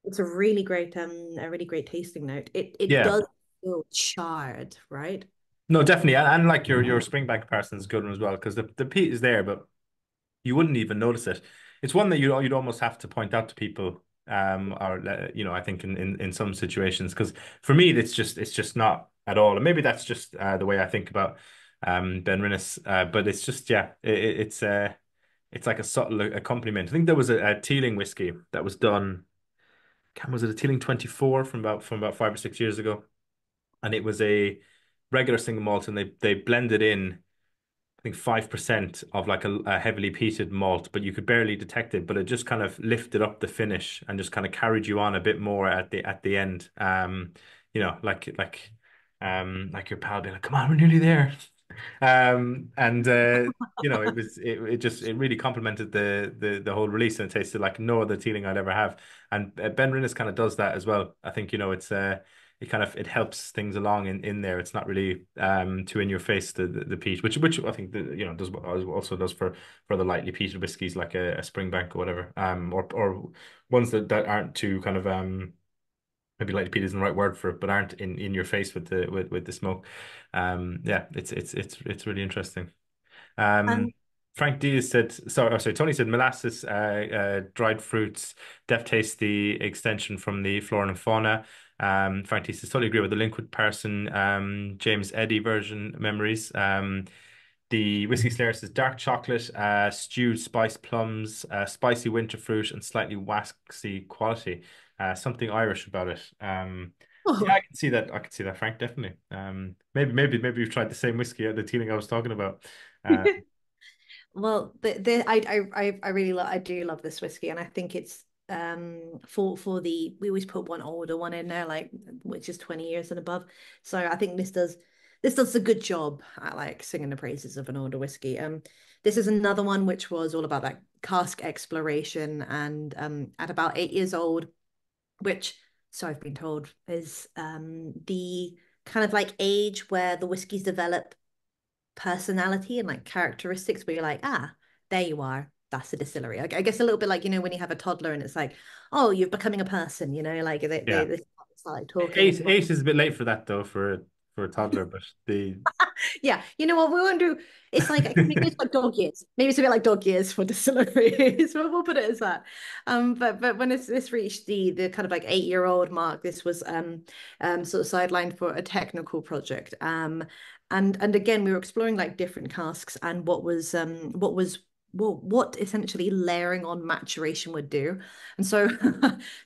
Speaker 2: it's a really great tasting note. It
Speaker 1: Yeah.
Speaker 2: does feel charred, right?
Speaker 1: No, definitely. And like your Springbank comparison is a good one as well because the peat is there, but you wouldn't even notice it. It's one that you'd almost have to point out to people, or I think in some situations, because for me it's just not at all, and maybe that's just the way I think about Benrinnes, but it's just yeah, it's like a subtle accompaniment. I think there was a Teeling whiskey that was done. Was it a Teeling 24 from about 5 or 6 years ago? And it was a regular single malt, and they blended in I think 5% of like a heavily peated malt, but you could barely detect it, but it just kind of lifted up the finish and just kind of carried you on a bit more at the end. You know, like your pal being like, "Come on, we're nearly there." And you know, it just it really complemented the whole release, and it tasted like no other teeling I'd ever have. And Benrinnes kind of does that as well. I think, you know, it kind of it helps things along in there. It's not really too in your face, the peat, which I think you know does also does for the lightly peated whiskies like a Springbank or whatever, or ones that aren't too kind of maybe lightly peated isn't the right word for it, but aren't in your face with the smoke. Yeah, it's really interesting. Um,
Speaker 2: Um,
Speaker 1: Frank D said, sorry, Tony said molasses, dried fruits, def taste the extension from the flora and fauna. Frank D says, totally agree with the Linkwood Person, James Eddy version memories. The Whiskey Slayer says dark chocolate, stewed spiced plums, spicy winter fruit, and slightly waxy quality. Something Irish about it. Yeah, I
Speaker 2: oh.
Speaker 1: can see that. I can see that, Frank, definitely. Maybe you've tried the same whiskey at the teeling I was talking about. Uh,
Speaker 2: Well, I really I do love this whiskey, and I think it's for the we always put one older one in there, like which is 20 years and above. So I think this does a good job at like singing the praises of an older whiskey. This is another one which was all about that cask exploration, and at about 8 years old, which so I've been told is the kind of like age where the whiskeys develop personality and like characteristics where you're like, ah, there you are. That's a distillery. I guess a little bit like, when you have a toddler and it's like, oh, you're becoming a person, like
Speaker 1: yeah.
Speaker 2: they start like talking and
Speaker 1: Eight is a bit late for that though for a toddler, but the
Speaker 2: yeah, you know what we won't do. It's like maybe it's like dog years. Maybe it's a bit like dog years for distilleries. We'll put it as that. But when it's reached the kind of like 8 year old mark, this was sort of sidelined for a technical project. And again we were exploring like different casks and what essentially layering on maturation would do. And so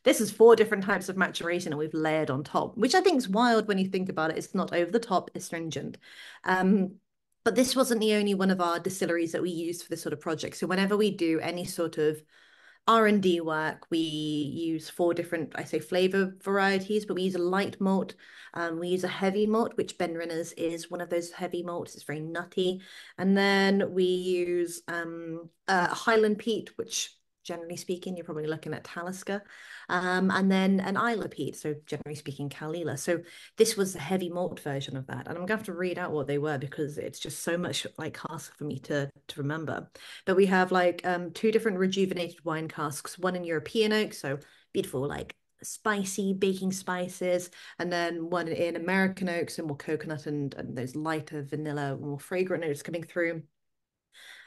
Speaker 2: this is four different types of maturation and we've layered on top, which I think is wild when you think about it. It's not over the top, it's stringent. Um, but this wasn't the only one of our distilleries that we used for this sort of project. So whenever we do any sort of R&D work, we use four different, I say flavor varieties, but we use a light malt. We use a heavy malt, which Benrinnes is one of those heavy malts. It's very nutty. And then we use Highland peat, which generally speaking, you're probably looking at Talisker. And then an Isla peat, so generally speaking, Kalila. So this was the heavy malt version of that. And I'm going to have to read out what they were because it's just so much like cask for me to remember. But we have like two different rejuvenated wine casks, one in European oak, so beautiful, like spicy baking spices, and then one in American oak, so more coconut and those lighter vanilla, more fragrant notes coming through.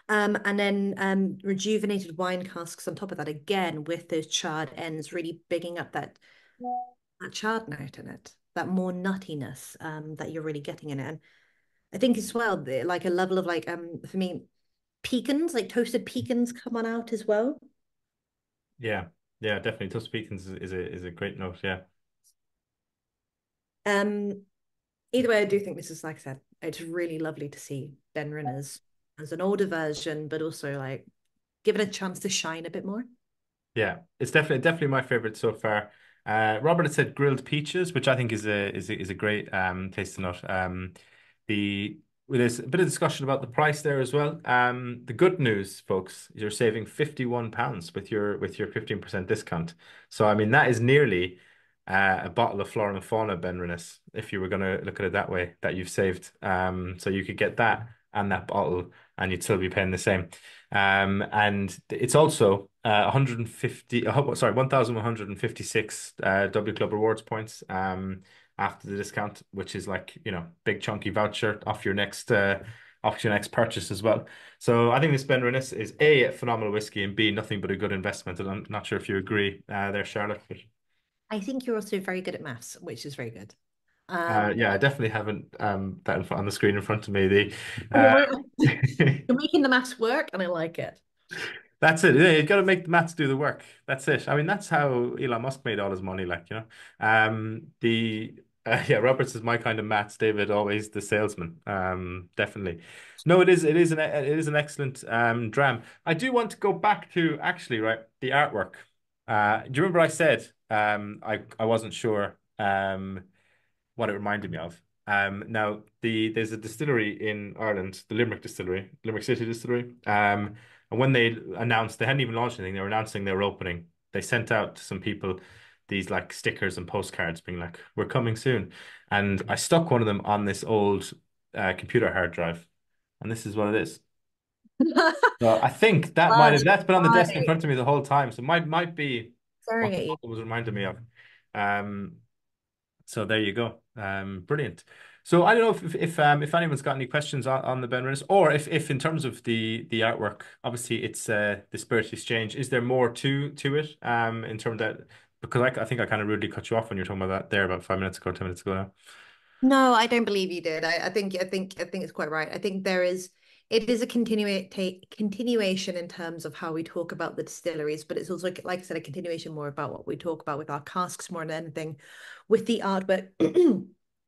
Speaker 2: And then rejuvenated wine casks on top of that again with those charred ends, really bigging up that charred note in it, that more nuttiness that you're really getting in it. And I think as well, like a level of like for me, pecans, like toasted pecans come on out as well.
Speaker 1: yeah, yeah, definitely. Toast Pekins is a great note. Yeah,
Speaker 2: Um, Either way, I do think this is, like I said, it's really lovely to see Benrinnes as an older version, but also like given a chance to shine a bit more.
Speaker 1: yeah. It's definitely my favorite so far. Robert had said grilled peaches, which I think is a great tasting note. The There's a bit of discussion about the price there as well. The good news, folks, is you're saving £51 with your 15% discount. So I mean that is nearly a bottle of Flora and Fauna Benrinnes, if you were going to look at it that way, that you've saved. So you could get that and that bottle, and you'd still be paying the same. And it's also 150, sorry, 1,156 W Club rewards points after the discount, which is like, you know, big chunky voucher off your next purchase as well. So I think this Benrinnes is A, phenomenal whiskey, and B, nothing but a good investment. And I'm not sure if you agree there, Charlotte. But,
Speaker 2: I think you're also very good at maths, which is very good. Um,
Speaker 1: yeah, I definitely haven't that on the screen in front of me. The
Speaker 2: you're making the maths work, and I like it.
Speaker 1: That's it. Yeah, you got to make the maths do the work. That's it. I mean, that's how Elon Musk made all his money, like, you know. The Yeah, Roberts is my kind of Matt. David, always the salesman. Definitely. No, it is an excellent dram. I do want to go back to actually, right, the artwork. Do you remember I said I wasn't sure what it reminded me of? Now there's a distillery in Ireland, the Limerick Distillery, Limerick City Distillery. And when they announced, they hadn't even launched anything, they were announcing they were opening. They sent out to some people these like stickers and postcards being like, "We're coming soon." And I stuck one of them on this old computer hard drive, and this is what it is. So I think
Speaker 2: Well,
Speaker 1: that's been on the desk in
Speaker 2: right.
Speaker 1: front of me the whole time. So might be
Speaker 2: Staring
Speaker 1: what
Speaker 2: at you.
Speaker 1: it was reminding me of. Um, so there you go. Brilliant. So I don't know if anyone's got any questions on the Benrinnes, or if in terms of the artwork, obviously it's the Spirited Exchange. Is there more to it? In terms of that, because I think I kind of rudely cut you off when you were talking about that there about 5 minutes ago, 10 minutes ago now.
Speaker 2: No, I don't believe you did. I think it's quite right. I think it is a continuation in terms of how we talk about the distilleries, but it's also, like I said, a continuation more about what we talk about with our casks more than anything. With the artwork,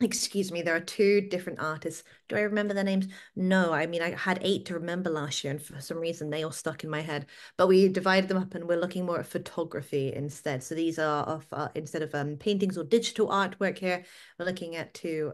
Speaker 2: excuse me, there are two different artists. Do I remember their names? No, I mean I had eight to remember last year, and for some reason they all stuck in my head. But we divided them up, and we're looking more at photography instead. So these are of instead of paintings or digital artwork here. We're looking at two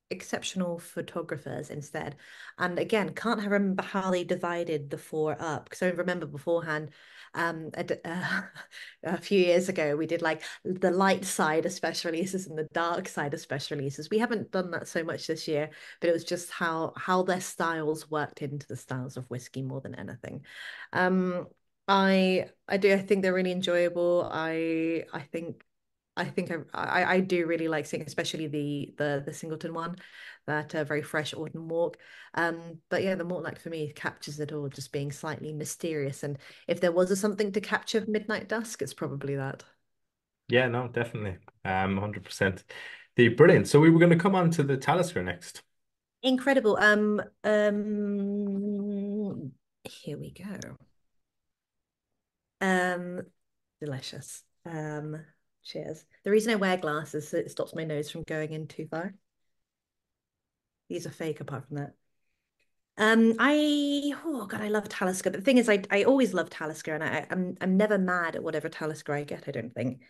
Speaker 2: exceptional photographers instead. And again, can't remember how they divided the four up because I remember beforehand, a few years ago, we did like the light side of special releases and the dark side of special releases. We haven't done that so much this year, but it was just how their styles worked into the styles of whiskey more than anything. Um, I think they're really enjoyable. I do really like seeing, especially the Singleton one, that very fresh autumn walk. But yeah, the Mortlach for me captures it all, just being slightly mysterious. And if there was a something to capture midnight dusk, it's probably that.
Speaker 1: Yeah, no, definitely. 100%. The brilliant. So we were going to come on to the Talisker next.
Speaker 2: Incredible. Here we go. Um, delicious. Cheers. The reason I wear glasses is so it stops my nose from going in too far. These are fake apart from that. Oh God, I love Talisker. But the thing is, I always love Talisker, and I'm never mad at whatever Talisker I get. I don't think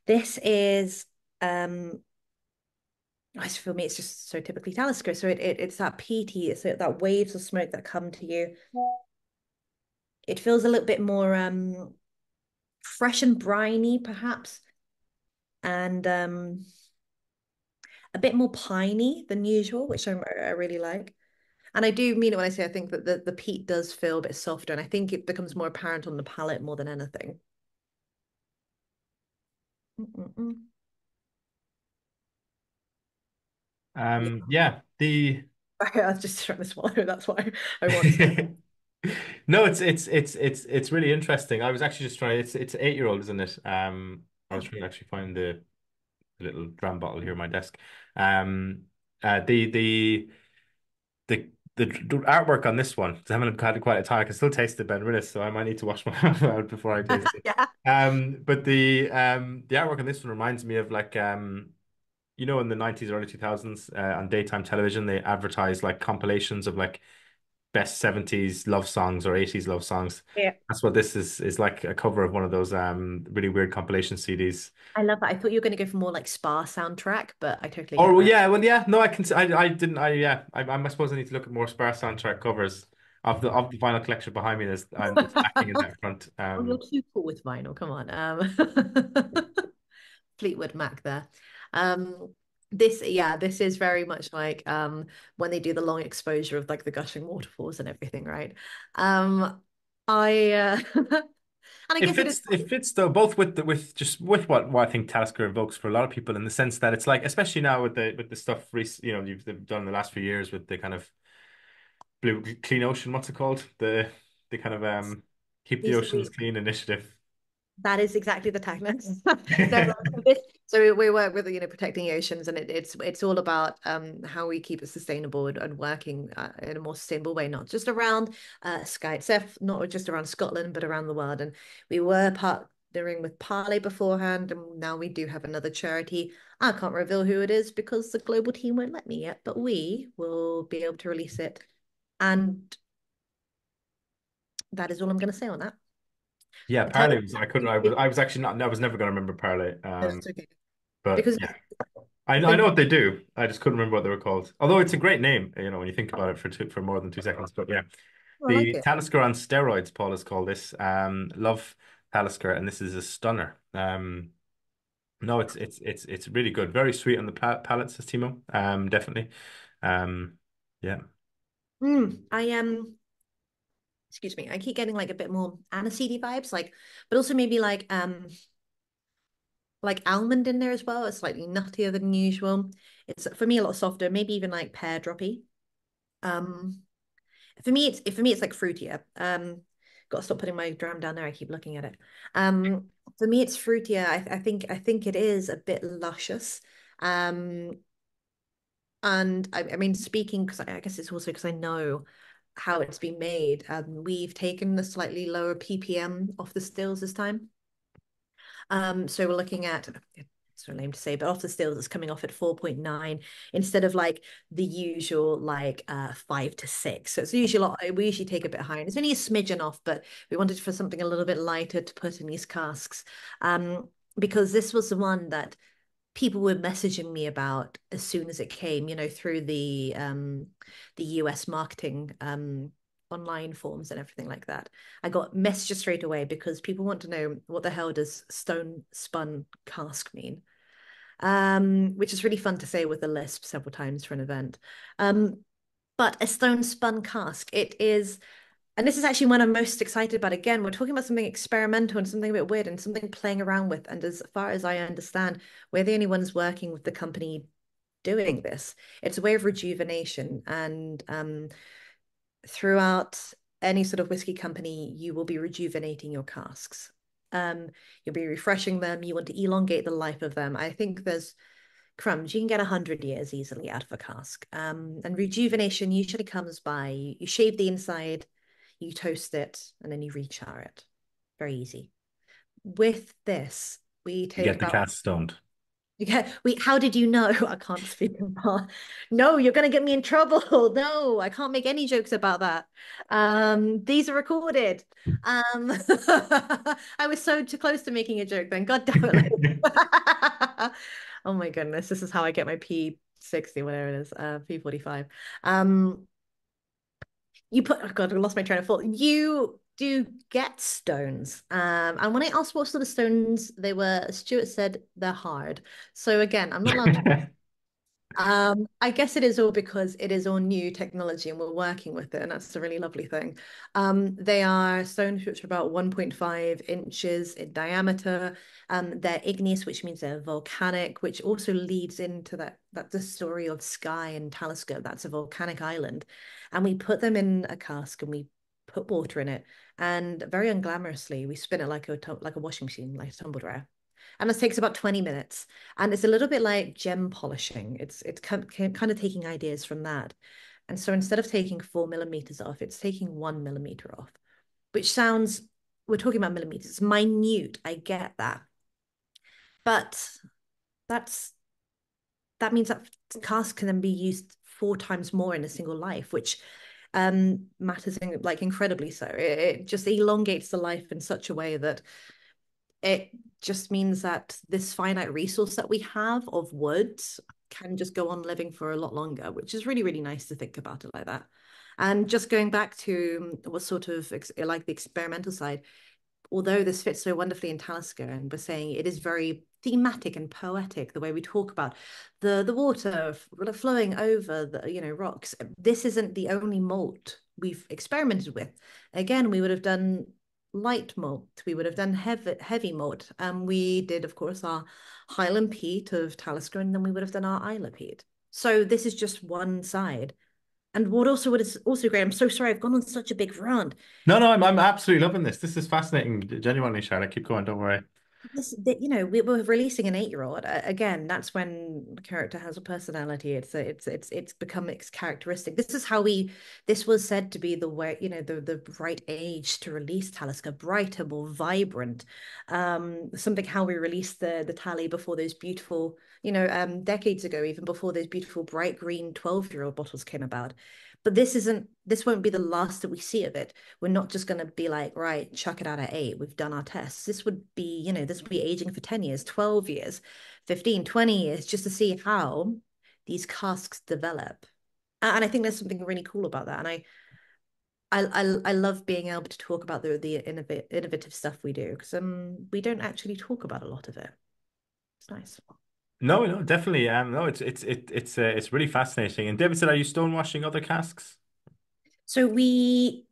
Speaker 2: this is for me, it's just so typically Talisker. So it's that peaty, it's that waves of smoke that come to you. It feels a little bit more fresh and briny, perhaps, and a bit more piney than usual, which I really like. And I do mean it when I say I think that the peat does feel a bit softer, and I think it becomes more apparent on the palate more than anything. Mm-mm-mm. Yeah,
Speaker 1: Yeah, the
Speaker 2: I was just trying to swallow. That's why I want.
Speaker 1: No, it's really interesting. I was actually just trying. It's 8-year-old, isn't it? I was trying to actually find the little dram bottle here on my desk. Um, the artwork on this one, 'cause I haven't had quite a time. I can still taste the Benrinnes, so I might need to wash my mouth out before I taste it.
Speaker 2: Yeah,
Speaker 1: But the artwork on this one reminds me of like in the 90s, early 2000s, on daytime television, they advertised like compilations of like best 70s love songs or 80s love songs.
Speaker 2: yeah.
Speaker 1: That's what this is like a cover of one of those really weird compilation CDs.
Speaker 2: I love that. I thought you were going to go for more like spa soundtrack, but I totally
Speaker 1: Or
Speaker 2: get
Speaker 1: well,
Speaker 2: that.
Speaker 1: yeah, no, I can I didn't I yeah I suppose I need to look at more sparse soundtrack covers of the vinyl collection behind me. It's lacking in that front.
Speaker 2: Oh, you're too cool with vinyl. Come on. Fleetwood Mac there. This is very much like when they do the long exposure of like the gushing waterfalls and everything, right? I and I guess it is.
Speaker 1: It fits though both with with what I think Talisker evokes for a lot of people in the sense that it's like, especially now with the stuff you've done in the last few years with the kind of blue clean ocean, what's it called, the kind of keep the
Speaker 2: These
Speaker 1: oceans clean initiative.
Speaker 2: That is exactly the tagline. No, so we work with protecting oceans, and it's all about how we keep it sustainable and working in a more sustainable way, not just around Skye itself, not just around Scotland, but around the world. And we were partnering with Parley beforehand, and now we do have another charity. I can't reveal who it is because the global team won't let me yet, but we will be able to release it. And that is all I'm going to say on that.
Speaker 1: Yeah,
Speaker 2: I tell
Speaker 1: Parlay was, I couldn't, I was actually not, I was never going to remember Parlay.
Speaker 2: you, it's okay.
Speaker 1: But
Speaker 2: Because
Speaker 1: yeah,
Speaker 2: I
Speaker 1: I know
Speaker 2: think,
Speaker 1: what they do. I just couldn't remember what they were called. Although it's a great name, when you think about it for more than 2 seconds. But yeah,
Speaker 2: oh, I like
Speaker 1: the
Speaker 2: it.
Speaker 1: Talisker on steroids, Paul has called this. Love Talisker, and this is a stunner. No, it's really good. Very sweet on the palate, says Timo. Definitely. Um, yeah.
Speaker 2: I excuse me, I keep getting like a bit more aniseedy vibes, but also maybe like almond in there as well. It's slightly nuttier than usual. It's for me a lot softer, maybe even like pear droppy. Um, for me it's like fruitier. Got to stop putting my dram down there. I keep looking at it. For me it's fruitier. I think it is a bit luscious. Um, and I mean speaking because I guess it's also because I know how it's been made. We've taken the slightly lower ppm off the stills this time. So we're looking at it's so lame to say, but off the stills it's coming off at 4.9 instead of like the usual 5 to 6. So it's usually a lot, we usually take a bit higher. And it's only a smidgen off, but we wanted for something a little bit lighter to put in these casks. Because this was the one that people were messaging me about as soon as it came, through the US marketing online forms and everything like that. I got messages straight away because people want to know what the hell does stone spun cask mean? Which is really fun to say with a lisp several times for an event. Um, but a stone spun cask, it is, and this is actually one I'm most excited about. Again, we're talking about something experimental and something a bit weird and something playing around with. And as far as I understand, we're the only ones working with the company doing this. It's a way of rejuvenation. And throughout any sort of whiskey company, you will be rejuvenating your casks. You'll be refreshing them. You want to elongate the life of them. I think there's crumbs. You can get 100 years easily out of a cask. And rejuvenation usually comes by you shave the inside, you toast it, and then you rechar it. Very easy. With this, we
Speaker 1: You
Speaker 2: take
Speaker 1: get the
Speaker 2: about
Speaker 1: cast stoned.
Speaker 2: yeah, how did you know? I can't speak about. No, you're gonna get me in trouble. No, I can't make any jokes about that. These are recorded. I was so too close to making a joke then. God damn it. Oh my goodness, this is how I get my P60, whatever it is, P45. Um, you put, oh God, I lost my train of thought. You do get stones. And when I asked what sort of stones they were, Stuart said they're hard. So again, I'm not allowed to. I guess it is all because it is all new technology and we're working with it, and that's a really lovely thing. They are stones which are about 1.5 inches in diameter. They're igneous, which means they're volcanic, which also leads into that's the story of Skye and Talisker. That's a volcanic island. And we put them in a cask and we put water in it, and very unglamorously, we spin it like a washing machine, like a tumble dryer. And this takes about 20 minutes. And it's a little bit like gem polishing. It's kind of taking ideas from that. And so instead of taking 4 millimeters off, it's taking 1 millimeter off, which sounds, we're talking about millimeters, it's minute. I get that. But that's that means that cask can then be used 4 times more in a single life, which matters like incredibly so. It just elongates the life in such a way that it just means that this finite resource that we have of wood can just go on living for a lot longer, which is really, really nice to think about it like that. And just going back to what sort of like the experimental side, although this fits so wonderfully in Talisker, and we're saying it is very thematic and poetic the way we talk about the water flowing over the rocks. This isn't the only malt we've experimented with. Again, we would have done light malt, we would have done heavy malt. We did, of course, our Highland peat of Talisker, and then we would have done our Isla peat. So this is just one side. And what is also great, I'm so sorry, I've gone on such a big rant.
Speaker 1: No, I'm absolutely loving this. This is fascinating. Genuinely, Charlotte. Keep going. Don't worry.
Speaker 2: we're releasing an 8-year-old. Again, that's when the character has a personality. It's become its characteristic. This was said to be the way, the right age to release Talisker, brighter, more vibrant. Something how we released the Tally before those beautiful, decades ago, even before those beautiful bright green 12-year-old bottles came about. But this won't be the last that we see of it. We're not just going to be like, right, chuck it out at 8. We've done our tests. This would be aging for 10 years, 12 years, 15, 20 years, just to see how these casks develop. And I think there's something really cool about that. And I love being able to talk about the innovative stuff we do because we don't actually talk about a lot of it. It's nice.
Speaker 1: No, no, definitely. No, it's really fascinating. And David said, are you stonewashing other casks?
Speaker 2: So we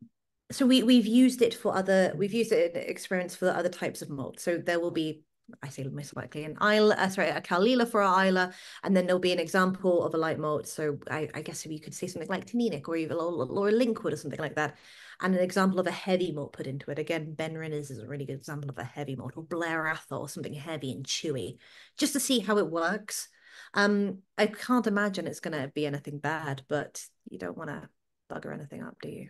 Speaker 2: we've used it for we've used it in experience for other types of malt. So there will be, I say most likely an Isla, sorry, a Kalila for our Isla, and then there'll be an example of a light malt. So I guess if you could say something like Tannic or even or a Linkwood or something like that, and an example of a heavy malt put into it. Again, Benrinnes is a really good example of a heavy malt, or Blair Athol, something heavy and chewy, just to see how it works. I can't imagine it's going to be anything bad, but you don't want to bugger anything up, do you?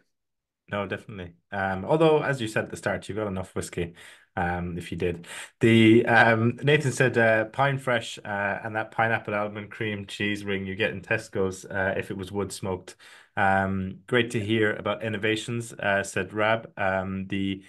Speaker 1: No, definitely. Although, as you said at the start, you've got enough whiskey. If you did, the Nathan said pine fresh and that pineapple almond cream cheese ring you get in Tesco's if it was wood smoked. Great to hear about innovations, said Rab. The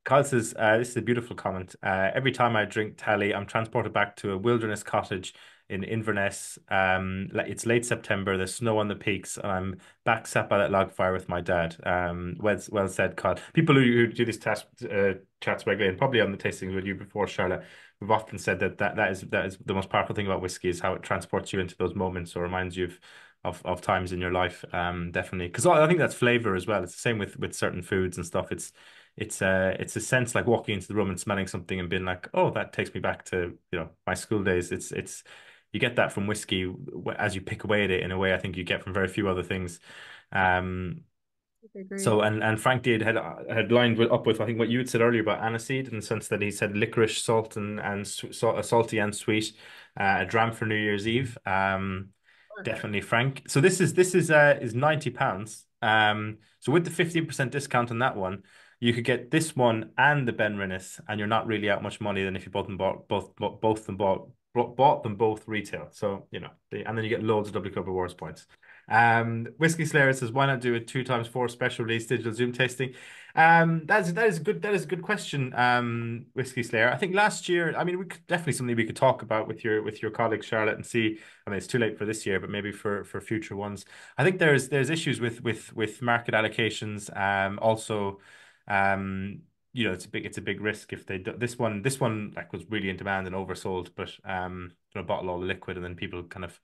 Speaker 1: Kyle says, this is a beautiful comment. Every time I drink Tally, I'm transported back to a wilderness cottage in Inverness. It's late September, there's snow on the peaks, and I'm back sat by that log fire with my dad. Well said, Kyle. People who do these chats regularly, and probably on the tastings with you before, Charlotte, we've often said that is the most powerful thing about whiskey is how it transports you into those moments or reminds you of times in your life. Definitely. Because I think that's flavor as well. It's the same with certain foods and stuff. It's a sense like walking into the room and smelling something and being like, oh, that takes me back to, my school days. It's you get that from whiskey as you pick away at it in a way I think you get from very few other things. Um,
Speaker 2: I agree.
Speaker 1: so and Frank did had lined up with I think what you had said earlier about aniseed in the sense that he said licorice, salt and salty and sweet, a dram for New Year's Eve. Definitely, Frank. So this is £90. So with the 15% discount on that one, you could get this one and the Benrinnes, and you're not really out much money than if you bought them both retail. So and then you get loads of W Club Rewards points. Whiskey Slayer says, why not do a 2 times 4 special release digital Zoom tasting? That is a good question, Whiskey Slayer. I think last year, I mean, we could definitely something we could talk about with your colleague Charlotte and see. I mean, it's too late for this year, but maybe for future ones. I think there's issues with market allocations. Also, it's a big risk if they do, this one like was really in demand and oversold, but bottle all the liquid and then people kind of.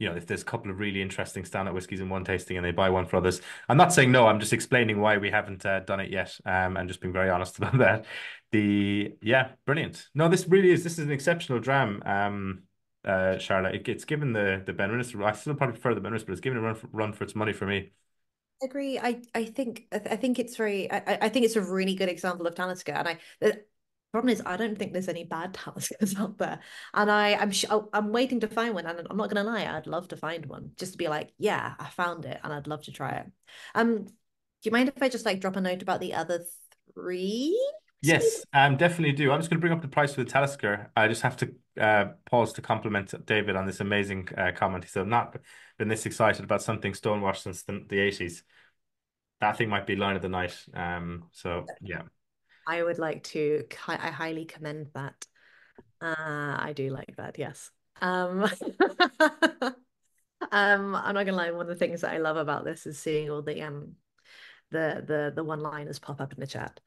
Speaker 1: If there's a couple of really interesting standout whiskies in one tasting and they buy one for others. I'm not saying no, I'm just explaining why we haven't done it yet, and just being very honest about that. Yeah, brilliant. No, this is an exceptional dram, Charlotte. It's given the Benrinnes. I still probably prefer the Benrinnes, but it's given a run for its money for me.
Speaker 2: Agree. I think it's I think it's a really good example of Talisker, and the problem is I don't think there's any bad Taliskers out there, and I'm waiting to find one, and I'm not gonna lie, I'd love to find one just to be like, yeah, I found it, and I'd love to try it. Do you mind if I just like drop a note about the other three?
Speaker 1: Yes, definitely do. I'm just going to bring up the price for the Talisker. I just have to pause to compliment David on this amazing comment. He said, "I've not been this excited about something stonewashed since the 80s." That thing might be line of the night. So yeah.
Speaker 2: I would like to. I highly commend that. I do like that. Yes. Um, I'm not gonna lie. One of the things that I love about this is seeing all the one-liners pop up in the chat.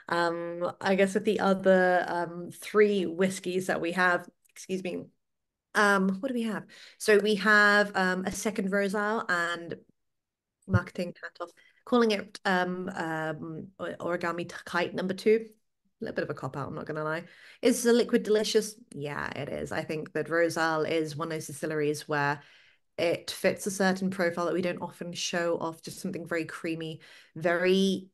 Speaker 2: I guess with the other three whiskeys that we have, excuse me. What do we have? So we have a second Rosal and marketing hat off, calling it origami kite number two. A little bit of a cop out, I'm not gonna lie. Is the liquid delicious? Yeah, it is. I think that Rosal is one of those distilleries where it fits a certain profile that we don't often show off, just something very creamy, very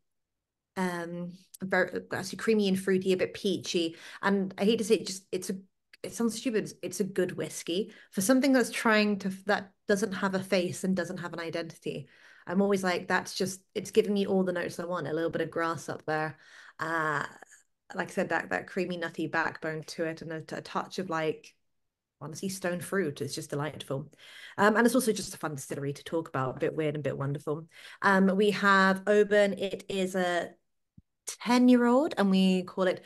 Speaker 2: very actually creamy and fruity, a bit peachy. And I hate to say it, just it sounds stupid. It's a good whiskey for something that's trying to that doesn't have a face and doesn't have an identity. I'm always like, that's just it's giving me all the notes I want. A little bit of grass up there, uh, like I said, that creamy nutty backbone to it, and a touch of like honestly stone fruit. It's just delightful. And it's also just a fun distillery to talk about, a bit weird and a bit wonderful. We have Oban. It is a 10-year-old and we call it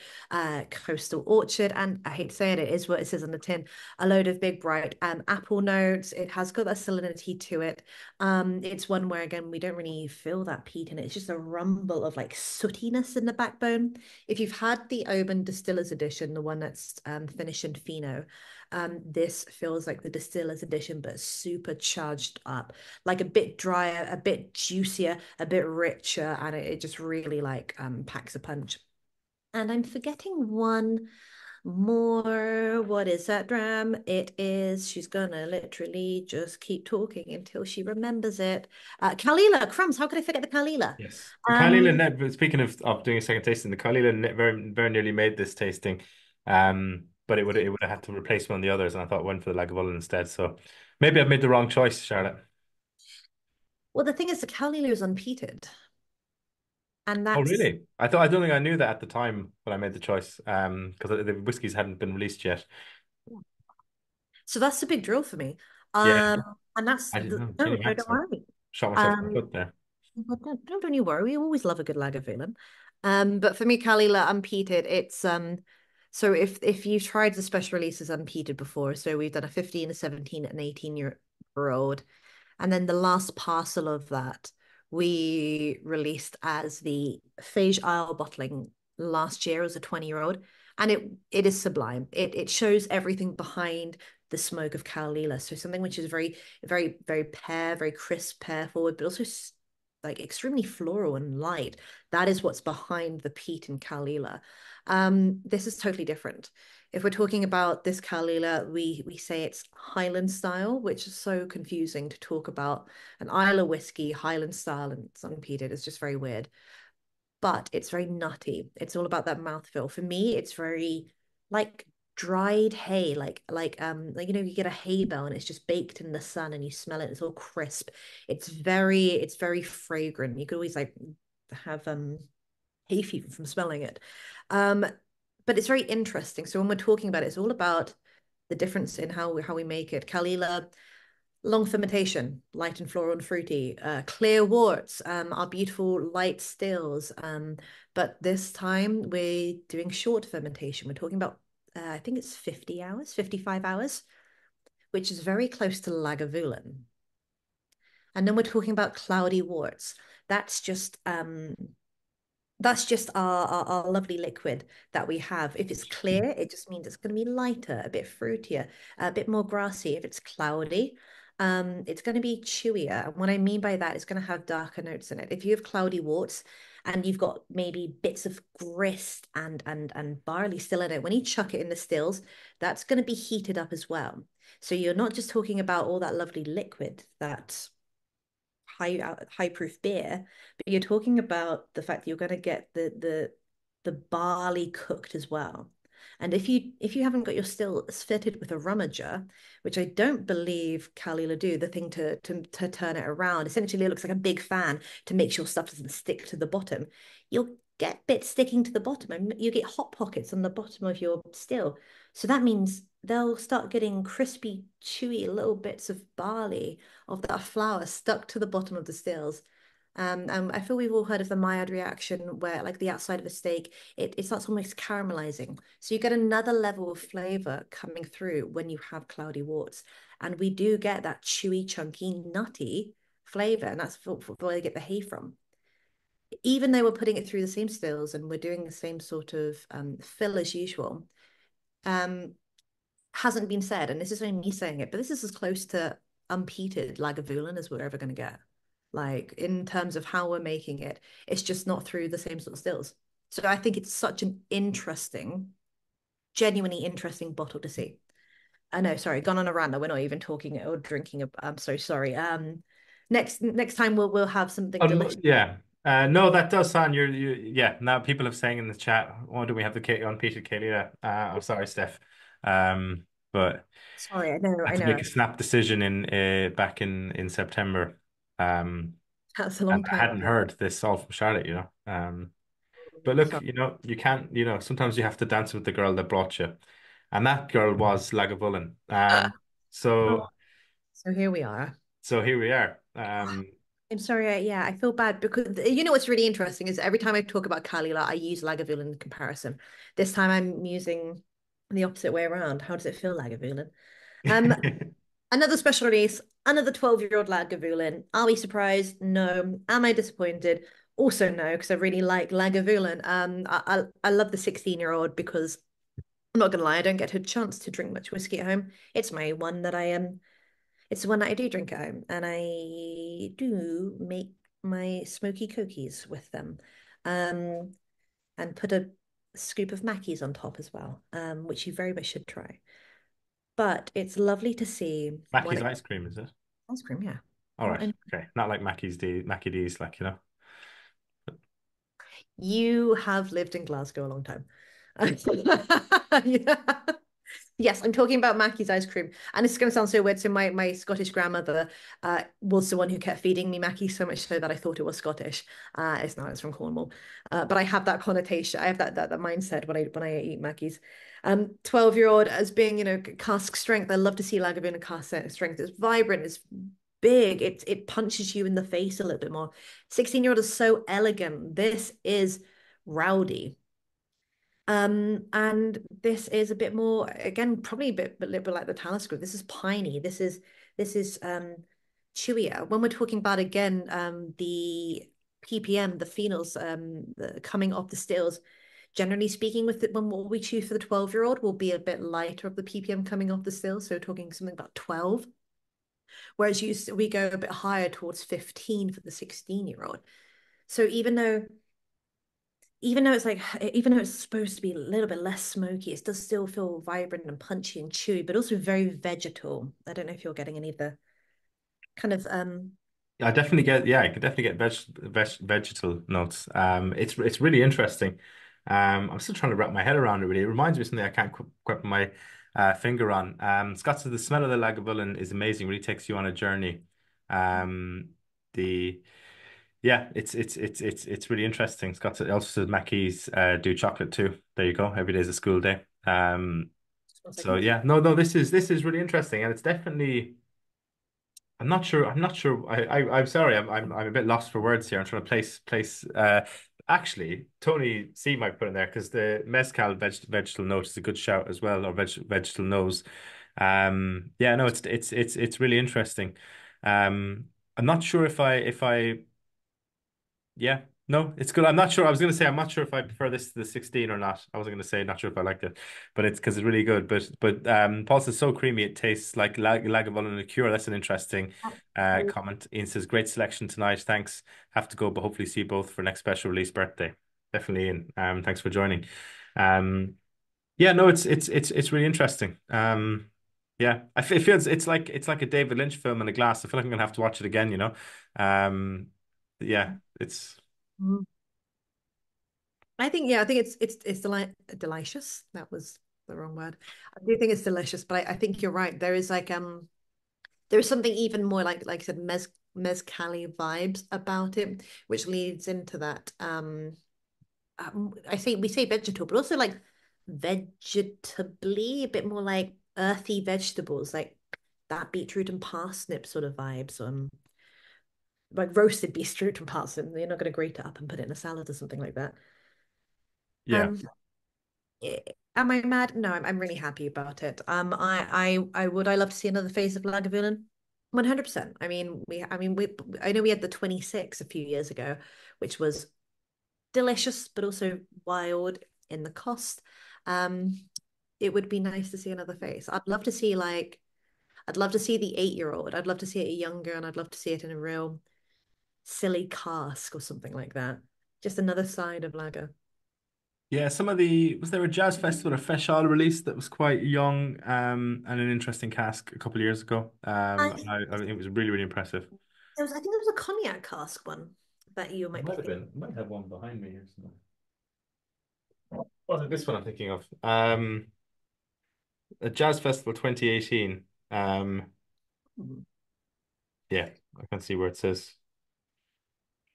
Speaker 2: Coastal Orchard. And I hate to say it, it is what it says on the tin. A load of big bright apple notes. It has got that salinity to it. It's one where again we don't really feel that peat in it. It's just a rumble of like sootiness in the backbone. If you've had the Oban Distillers Edition, the one that's finished in Fino, this feels like the Distillers Edition, but super charged up, like a bit drier, a bit juicier, a bit richer, and it just really like packs a punch. And I'm forgetting one more. What is that dram? It is, she's gonna literally just keep talking until she remembers it. Kalila, crumbs, how could I forget the Kalila?
Speaker 1: Yes. The Carlila
Speaker 2: Um,
Speaker 1: net, speaking of doing a second tasting, the Carlila net very nearly made this tasting. But it would have had to replace one of the others, and I thought I went for the Lagavulin instead. So maybe I've made the wrong choice, Charlotte.
Speaker 2: well, the thing is, the Kalila is unpeated, and
Speaker 1: Oh,
Speaker 2: that's
Speaker 1: really? I don't think I knew that at the time when I made the choice. Because the whiskies hadn't been released yet.
Speaker 2: so that's the big drill for me.
Speaker 1: Yeah,
Speaker 2: Um, and that's
Speaker 1: I didn't
Speaker 2: the,
Speaker 1: know.
Speaker 2: no,
Speaker 1: Genie
Speaker 2: no,
Speaker 1: Max.
Speaker 2: don't
Speaker 1: I
Speaker 2: worry.
Speaker 1: shot myself in the
Speaker 2: Um,
Speaker 1: foot there.
Speaker 2: But don't you worry. We always love a good Lagavulin. But for me, Kalila unpeated, it's so if you've tried the special releases unpeated before, so we've done a 15, a 17, and 18-year old, and then the last parcel of that we released as the Phage Isle bottling last year as a 20-year-old, and it is sublime. It shows everything behind the smoke of Kalila. So something which is very pear, very crisp pear forward, but also like extremely floral and light. That is what's behind the peat in Kalila. This is totally different. If we're talking about this Kalila, we say it's Highland style, which is so confusing to talk about an Isla whiskey, Highland style, and it's unpeated. It's just very weird. But it's very nutty. It's all about that mouthfeel. For me, it's very like dried hay, like you get a hay bale and it's just baked in the sun and you smell it. It's all crisp. It's very fragrant. You could always like have hay fever from smelling it. Um, but it's very interesting. So when we're talking about it, it's all about the difference in how we make it. Kalila, long fermentation, light and floral and fruity. Clear worts, our beautiful light stills. But this time we're doing short fermentation. We're talking about, I think it's 50 hours, 55 hours, which is very close to Lagavulin. And then we're talking about cloudy worts. That's just that's just our lovely liquid that we have. If it's clear, it just means it's going to be lighter, a bit fruitier, a bit more grassy. If it's cloudy, it's going to be chewier. And what I mean by that is going to have darker notes in it. If you have cloudy worts and you've got maybe bits of grist and barley still in it, when you chuck it in the stills, that's going to be heated up as well. So you're not just talking about all that lovely liquid that high proof beer, but you're talking about the fact that you're going to get the barley cooked as well. And if you haven't got your stills fitted with a rummager, which I don't believe Kalila do, the thing to turn it around, essentially it looks like a big fan to make sure stuff doesn't stick to the bottom. You'll get bits sticking to the bottom and you get hot pockets on the bottom of your still. So that means they'll start getting crispy, chewy little bits of barley of that flour stuck to the bottom of the stills. And I feel we've all heard of the Maillard reaction where like the outside of a steak, it starts almost caramelizing. So you get another level of flavor coming through when you have cloudy worts. And we do get that chewy, chunky, nutty flavor. And that's where they get the hay from. Even though we're putting it through the same stills and we're doing the same sort of fill as usual, um, hasn't been said, and this is only me saying it, but this is as close to unpeated Lagavulin as we're ever going to get. Like in terms of how we're making it, it's just not through the same sort of stills. So I think it's such an interesting, genuinely interesting bottle to see. I know, sorry, gone on a rant that we're not even talking or drinking. I'm so sorry. Next time we'll have something delicious.
Speaker 1: Yeah. No, that does sound yeah. Now people have saying in the chat, "Oh, do we have the K unpeated Kalia?" I'm sorry, Steph, but
Speaker 2: Sorry,
Speaker 1: I
Speaker 2: I
Speaker 1: had to make
Speaker 2: know.
Speaker 1: a snap decision in back in September,
Speaker 2: That's a
Speaker 1: and
Speaker 2: long
Speaker 1: I
Speaker 2: time
Speaker 1: hadn't
Speaker 2: ago.
Speaker 1: heard this all from Charlotte, But look,
Speaker 2: Sorry.
Speaker 1: you can't, sometimes you have to dance with the girl that brought you, and that girl was Lagavulin. So
Speaker 2: Oh, so here we are.
Speaker 1: so here we are.
Speaker 2: I'm sorry. Yeah, I feel bad because you know what's really interesting is every time I talk about Kalila, I use Lagavulin in comparison. This time I'm using the opposite way around. How does it feel, Lagavulin? Um, Another special release, another 12-year-old Lagavulin. Are we surprised? No. Am I disappointed? Also no, because I really like Lagavulin. I love the 16-year-old because I'm not gonna lie, I don't get a chance to drink much whiskey at home. It's my one that I it's the one that I do drink at home, and I do make my smoky cokies with them, um, and put a scoop of Mackies on top as well, which you very much should try. But it's lovely to see what
Speaker 1: Mackey's
Speaker 2: it
Speaker 1: ice cream, is it?
Speaker 2: ice cream, yeah.
Speaker 1: All
Speaker 2: What
Speaker 1: right,
Speaker 2: and
Speaker 1: okay, not like Mackie D's,
Speaker 2: you have lived in Glasgow a long time. Yeah. Yes, I'm talking about Mackie's ice cream. And it's going to sound so weird. So my Scottish grandmother was the one who kept feeding me Mackie so much so that I thought it was Scottish. It's not, it's from Cornwall. But I have that connotation. I have that mindset when I eat Mackie's. 12-year-old as being, cask strength. I love to see Lagavulin cask strength. It's vibrant, it's big, it punches you in the face a little bit more. 16-year-old is so elegant. This is rowdy. And this is a bit more, again, probably a little bit like the Talisker. This is piney. This is chewier. When we're talking about again, the ppm, the phenols, coming off the stills, generally speaking, when what we choose for the 12-year-old will be a bit lighter of the ppm coming off the stills. So talking something about 12, whereas we go a bit higher towards 15 for the 16-year-old. So even though it's supposed to be a little bit less smoky, it does still feel vibrant and punchy and chewy, but also very vegetal. I don't know if you're getting any of the kind of
Speaker 1: I definitely get, yeah, I could definitely get vegetal notes. It's really interesting. I'm still trying to wrap my head around it. Really, it reminds me of something I can't quite put my finger on. Scott says the smell of the Lagavulin is amazing. Really takes you on a journey. Um, the Yeah, it's really interesting. Scott also says Mackey's do chocolate too. There you go. Every day's a school day.
Speaker 2: smells like
Speaker 1: So
Speaker 2: me.
Speaker 1: yeah, no, this is really interesting, and it's definitely. I'm not sure. I'm not sure. I'm sorry. I'm a bit lost for words here. I'm trying to place. Actually, Tony C might put in there because the mezcal vegetal note is a good shout as well, or vegetal nose. Yeah, no, it's really interesting. I'm not sure if I yeah, no, it's good. I'm not sure. I was going to say I'm not sure if I prefer this to the 16 or not. I wasn't going to say not sure if I liked it, but it's because it's really good. But Paul says so creamy it tastes like Lagavulin liqueur. That's an interesting comment. Ian says great selection tonight. Thanks. Have to go, but hopefully see you both for next special release birthday. Definitely, Ian. Thanks for joining. Yeah, no, it's really interesting. Yeah, it feels it's like a David Lynch film in a glass. I feel like I'm gonna have to watch it again. Um, yeah, it's.
Speaker 2: Mm. I think it's delicious. That was the wrong word. I do think it's delicious, but I think you're right. There is something even more like I said, mezcali vibes about it, which leads into that. I say we say vegetal, but also like vegetably, a bit more like earthy vegetables, like that beetroot and parsnip sort of vibes. Like roasted beetroot and parsnip. You're not going to grate it up and put it in a salad or something like that.
Speaker 1: Yeah.
Speaker 2: Um, am I mad? No, I'm really happy about it. I love to see another phase of Lagavulin. 100%. I know we had the 26 a few years ago, which was delicious, but also wild in the cost. Um, it would be nice to see another face. I'd love to see the 8-year-old. I'd love to see it younger, and I'd love to see it in a real silly cask or something like that. Just another side of lager.
Speaker 1: Yeah, was there a jazz festival or festival release that was quite young and an interesting cask a couple of years ago.
Speaker 2: I,
Speaker 1: I think it was really, really impressive.
Speaker 2: I think there was a cognac cask one. that you
Speaker 1: It
Speaker 2: might be
Speaker 1: might have
Speaker 2: thinking?
Speaker 1: been. I might have one behind me here somewhere. Was it this one I'm thinking of? A Jazz Festival 2018.
Speaker 2: Hmm.
Speaker 1: Yeah, I can see where it says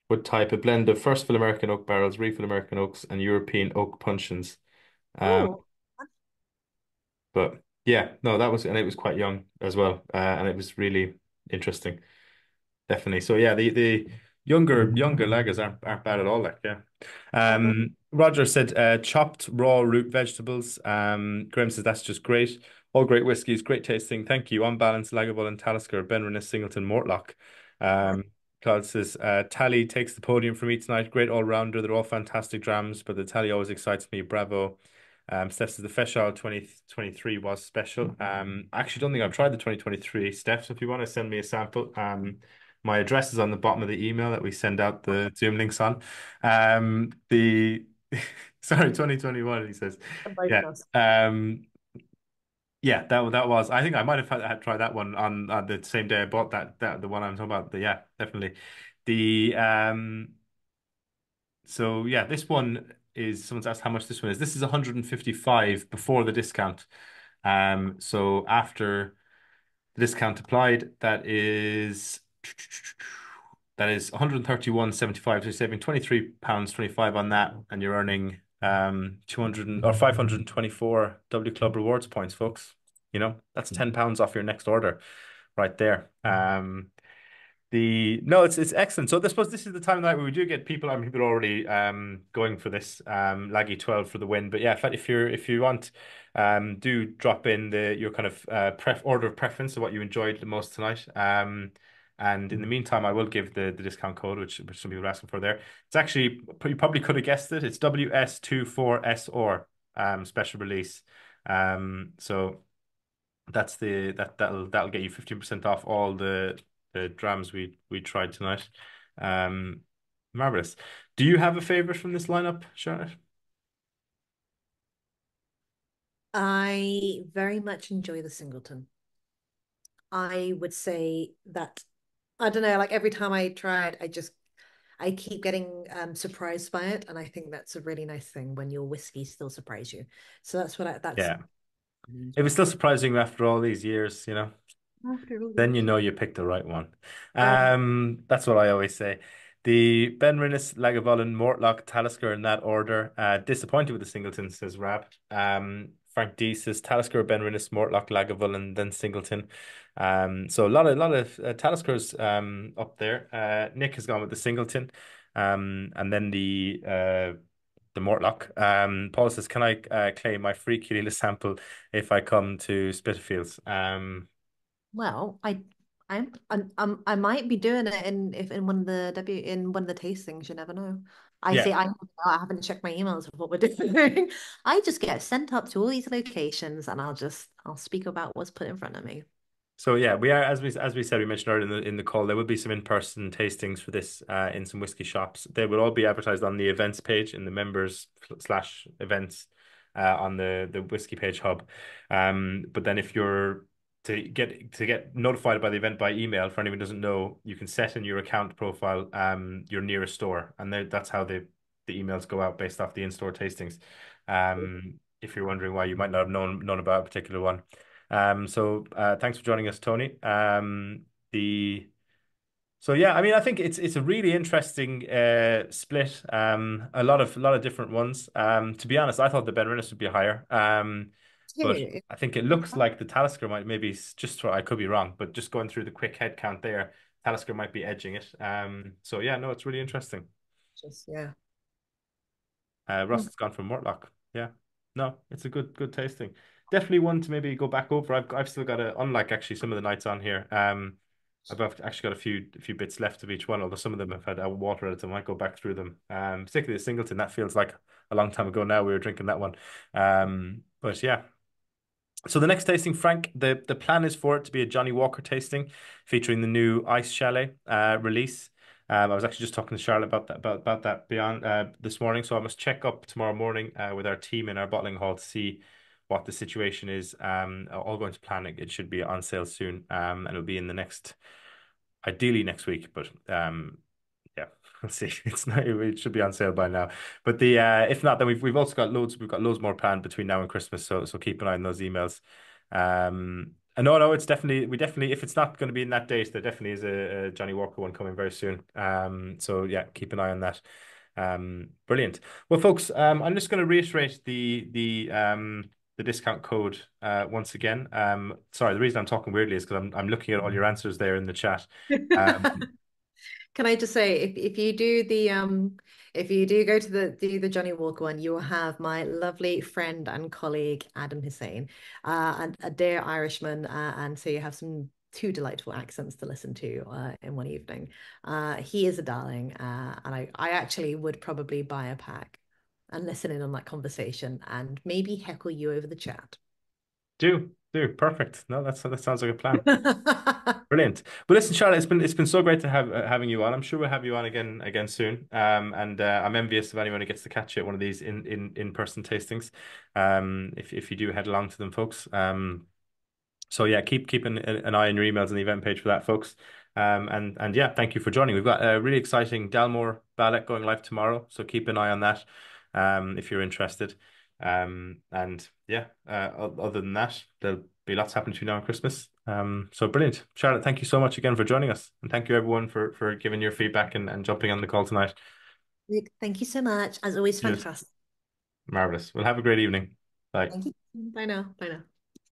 Speaker 1: wood type, a blend of first fill American oak barrels, refill American oaks, and European oak puncheons. Um,
Speaker 2: Oh,
Speaker 1: but yeah, no, that was, and it was quite young as well, and it was really interesting, definitely. So yeah, the younger lagers aren't bad at all. Like yeah.
Speaker 2: oh,
Speaker 1: Roger said chopped raw root vegetables. Graham says that's just great. All great whiskies, great tasting. Thank you. On balance, Lagavulin, Talisker, Benrinnes, Singleton, Mortlach.
Speaker 2: nice.
Speaker 1: Claude says Tally takes the podium for me tonight. Great all rounder. They're all fantastic drams, but the Tally always excites me. Bravo. Steph says the Feshal 2023 was special. I actually don't think I've tried the 2023. Steph, so if you want to send me a sample, my address is on the bottom of the email that we send out the Zoom links on. The sorry, 2021, he says.
Speaker 2: Both
Speaker 1: Yeah.
Speaker 2: of us.
Speaker 1: Yeah, that was. I think I might have had tried that one on the same day I bought that the one I'm talking about. Yeah, definitely. The so yeah, this one is someone's asked how much this one is. This is 155 before the discount. So after the discount applied, that is 131.75. So you're saving £23 25 on that, and you're earning 200 or 524 W Club rewards points, folks. You know, that's £10 off your next order right there. The no, it's excellent. So I suppose this is the time of night where we do get people. I mean, people are already going for this Laggy 12 for the win. But yeah, if you want, do drop in the your kind of pref order of preference of what you enjoyed the most tonight. And in the meantime, I will give the discount code, which some people are asking for there. It's actually you probably could have guessed it. It's WS24SR special release. So that's that'll get you 15% off all the drams we tried tonight. Um, Marvelous. Do you have a favorite from this lineup, Charlotte?
Speaker 2: I very much enjoy the Singleton. I would say that I don't know, like every time I try it, I keep getting surprised by it, and I think that's a really nice thing when your whiskey still surprise you. So that's
Speaker 1: Yeah. It was still surprising after all these years, you know.
Speaker 2: after all
Speaker 1: Then you
Speaker 2: these.
Speaker 1: know you picked the right one.
Speaker 2: Um,
Speaker 1: That's what I always say. The Benrinnes, Lagavulin, Mortlach, Talisker in that order. Disappointed with the Singleton, says Rab. Frank D says Talisker, Benrinnes, Mortlach, Lagavulin, then Singleton. So a lot of Taliskers up there. Nick has gone with the Singleton. And then the Mortlach. Paul says, can I claim my free Kilila sample if I come to Spitalfields?
Speaker 2: well, I might be doing it in if in one of the in one of the tastings. You never know. I
Speaker 1: Yeah.
Speaker 2: say I haven't checked my emails of what we're doing. I just get sent up to all these locations, and I'll speak about what's put in front of me.
Speaker 1: So yeah, we are as we said we mentioned earlier in the call. There will be some in-person tastings for this in some whiskey shops. They will all be advertised on the events page in the members slash events on the whiskey page hub. But then if you're to get notified by the event by email, for anyone who doesn't know, you can set in your account profile your nearest store, and that's how the emails go out based off the in-store tastings. If you're wondering why you might not have known about a particular one. So thanks for joining us, Tony. The so yeah, I mean, I think it's a really interesting split. A lot of different ones. To be honest, I thought the Benrinnes would be higher. But
Speaker 2: Too.
Speaker 1: I think it looks like the Talisker might maybe just I could be wrong, but just going through the quick head count there, Talisker might be edging it. So yeah, no, it's really interesting.
Speaker 2: Just yeah.
Speaker 1: Russ has gone from Mortlock. Yeah. No, it's a good tasting. Definitely one to maybe go back over. I've still got unlike actually some of the nights on here. Actually got a few bits left of each one, although some of them have had water in it, so I might go back through them. Particularly the Singleton, that feels like a long time ago now we were drinking that one. But yeah. So the next tasting, Frank, the plan is for it to be a Johnny Walker tasting featuring the new Ice Chalet release. I was actually just talking to Charlotte about that beyond this morning. So I must check up tomorrow morning with our team in our bottling hall to see what the situation is. All going to plan. It should be on sale soon, and it'll be in the ideally next week. But yeah. Let's see. It's not. It should be on sale by now. But the if not, then we've also got loads. We've got loads more planned between now and Christmas. So keep an eye on those emails. And no, it's definitely we definitely if it's not going to be in that date, there definitely is a Johnny Walker one coming very soon. So yeah, keep an eye on that. Brilliant. Well, folks, I'm just going to reiterate the discount code once again. Sorry, the reason I'm talking weirdly is because I'm looking at all your answers there in the chat. Um,
Speaker 2: Can I just say, if you do the if you do go to the Johnny Walker one, you will have my lovely friend and colleague Adam Hussein, and a dear Irishman, and so you have some two delightful accents to listen to in one evening. He is a darling, and I actually would probably buy a pack and listen in on that conversation and maybe heckle you over the chat.
Speaker 1: do perfect. No, that sounds like a plan. Brilliant. But listen, Charlotte, it's been so great to have having you on. I'm sure we'll have you on again soon. And I'm envious of anyone who gets to catch you at one of these in person tastings. If you do head along to them, folks. So yeah, keep an eye on your emails on the event page for that, folks. And yeah, thank you for joining. We've got a really exciting Dalmore ballot going live tomorrow, so keep an eye on that if you're interested. And yeah, other than that, there'll be lots happening between now and Christmas. So brilliant. Charlotte, thank you so much again for joining us. And thank you everyone for giving your feedback and jumping on the call tonight.
Speaker 2: Thank you so much. As always,
Speaker 1: Cheers.
Speaker 2: fantastic.
Speaker 1: Marvelous. Well, have a great evening. Bye.
Speaker 2: Thank you. Bye now. Bye now.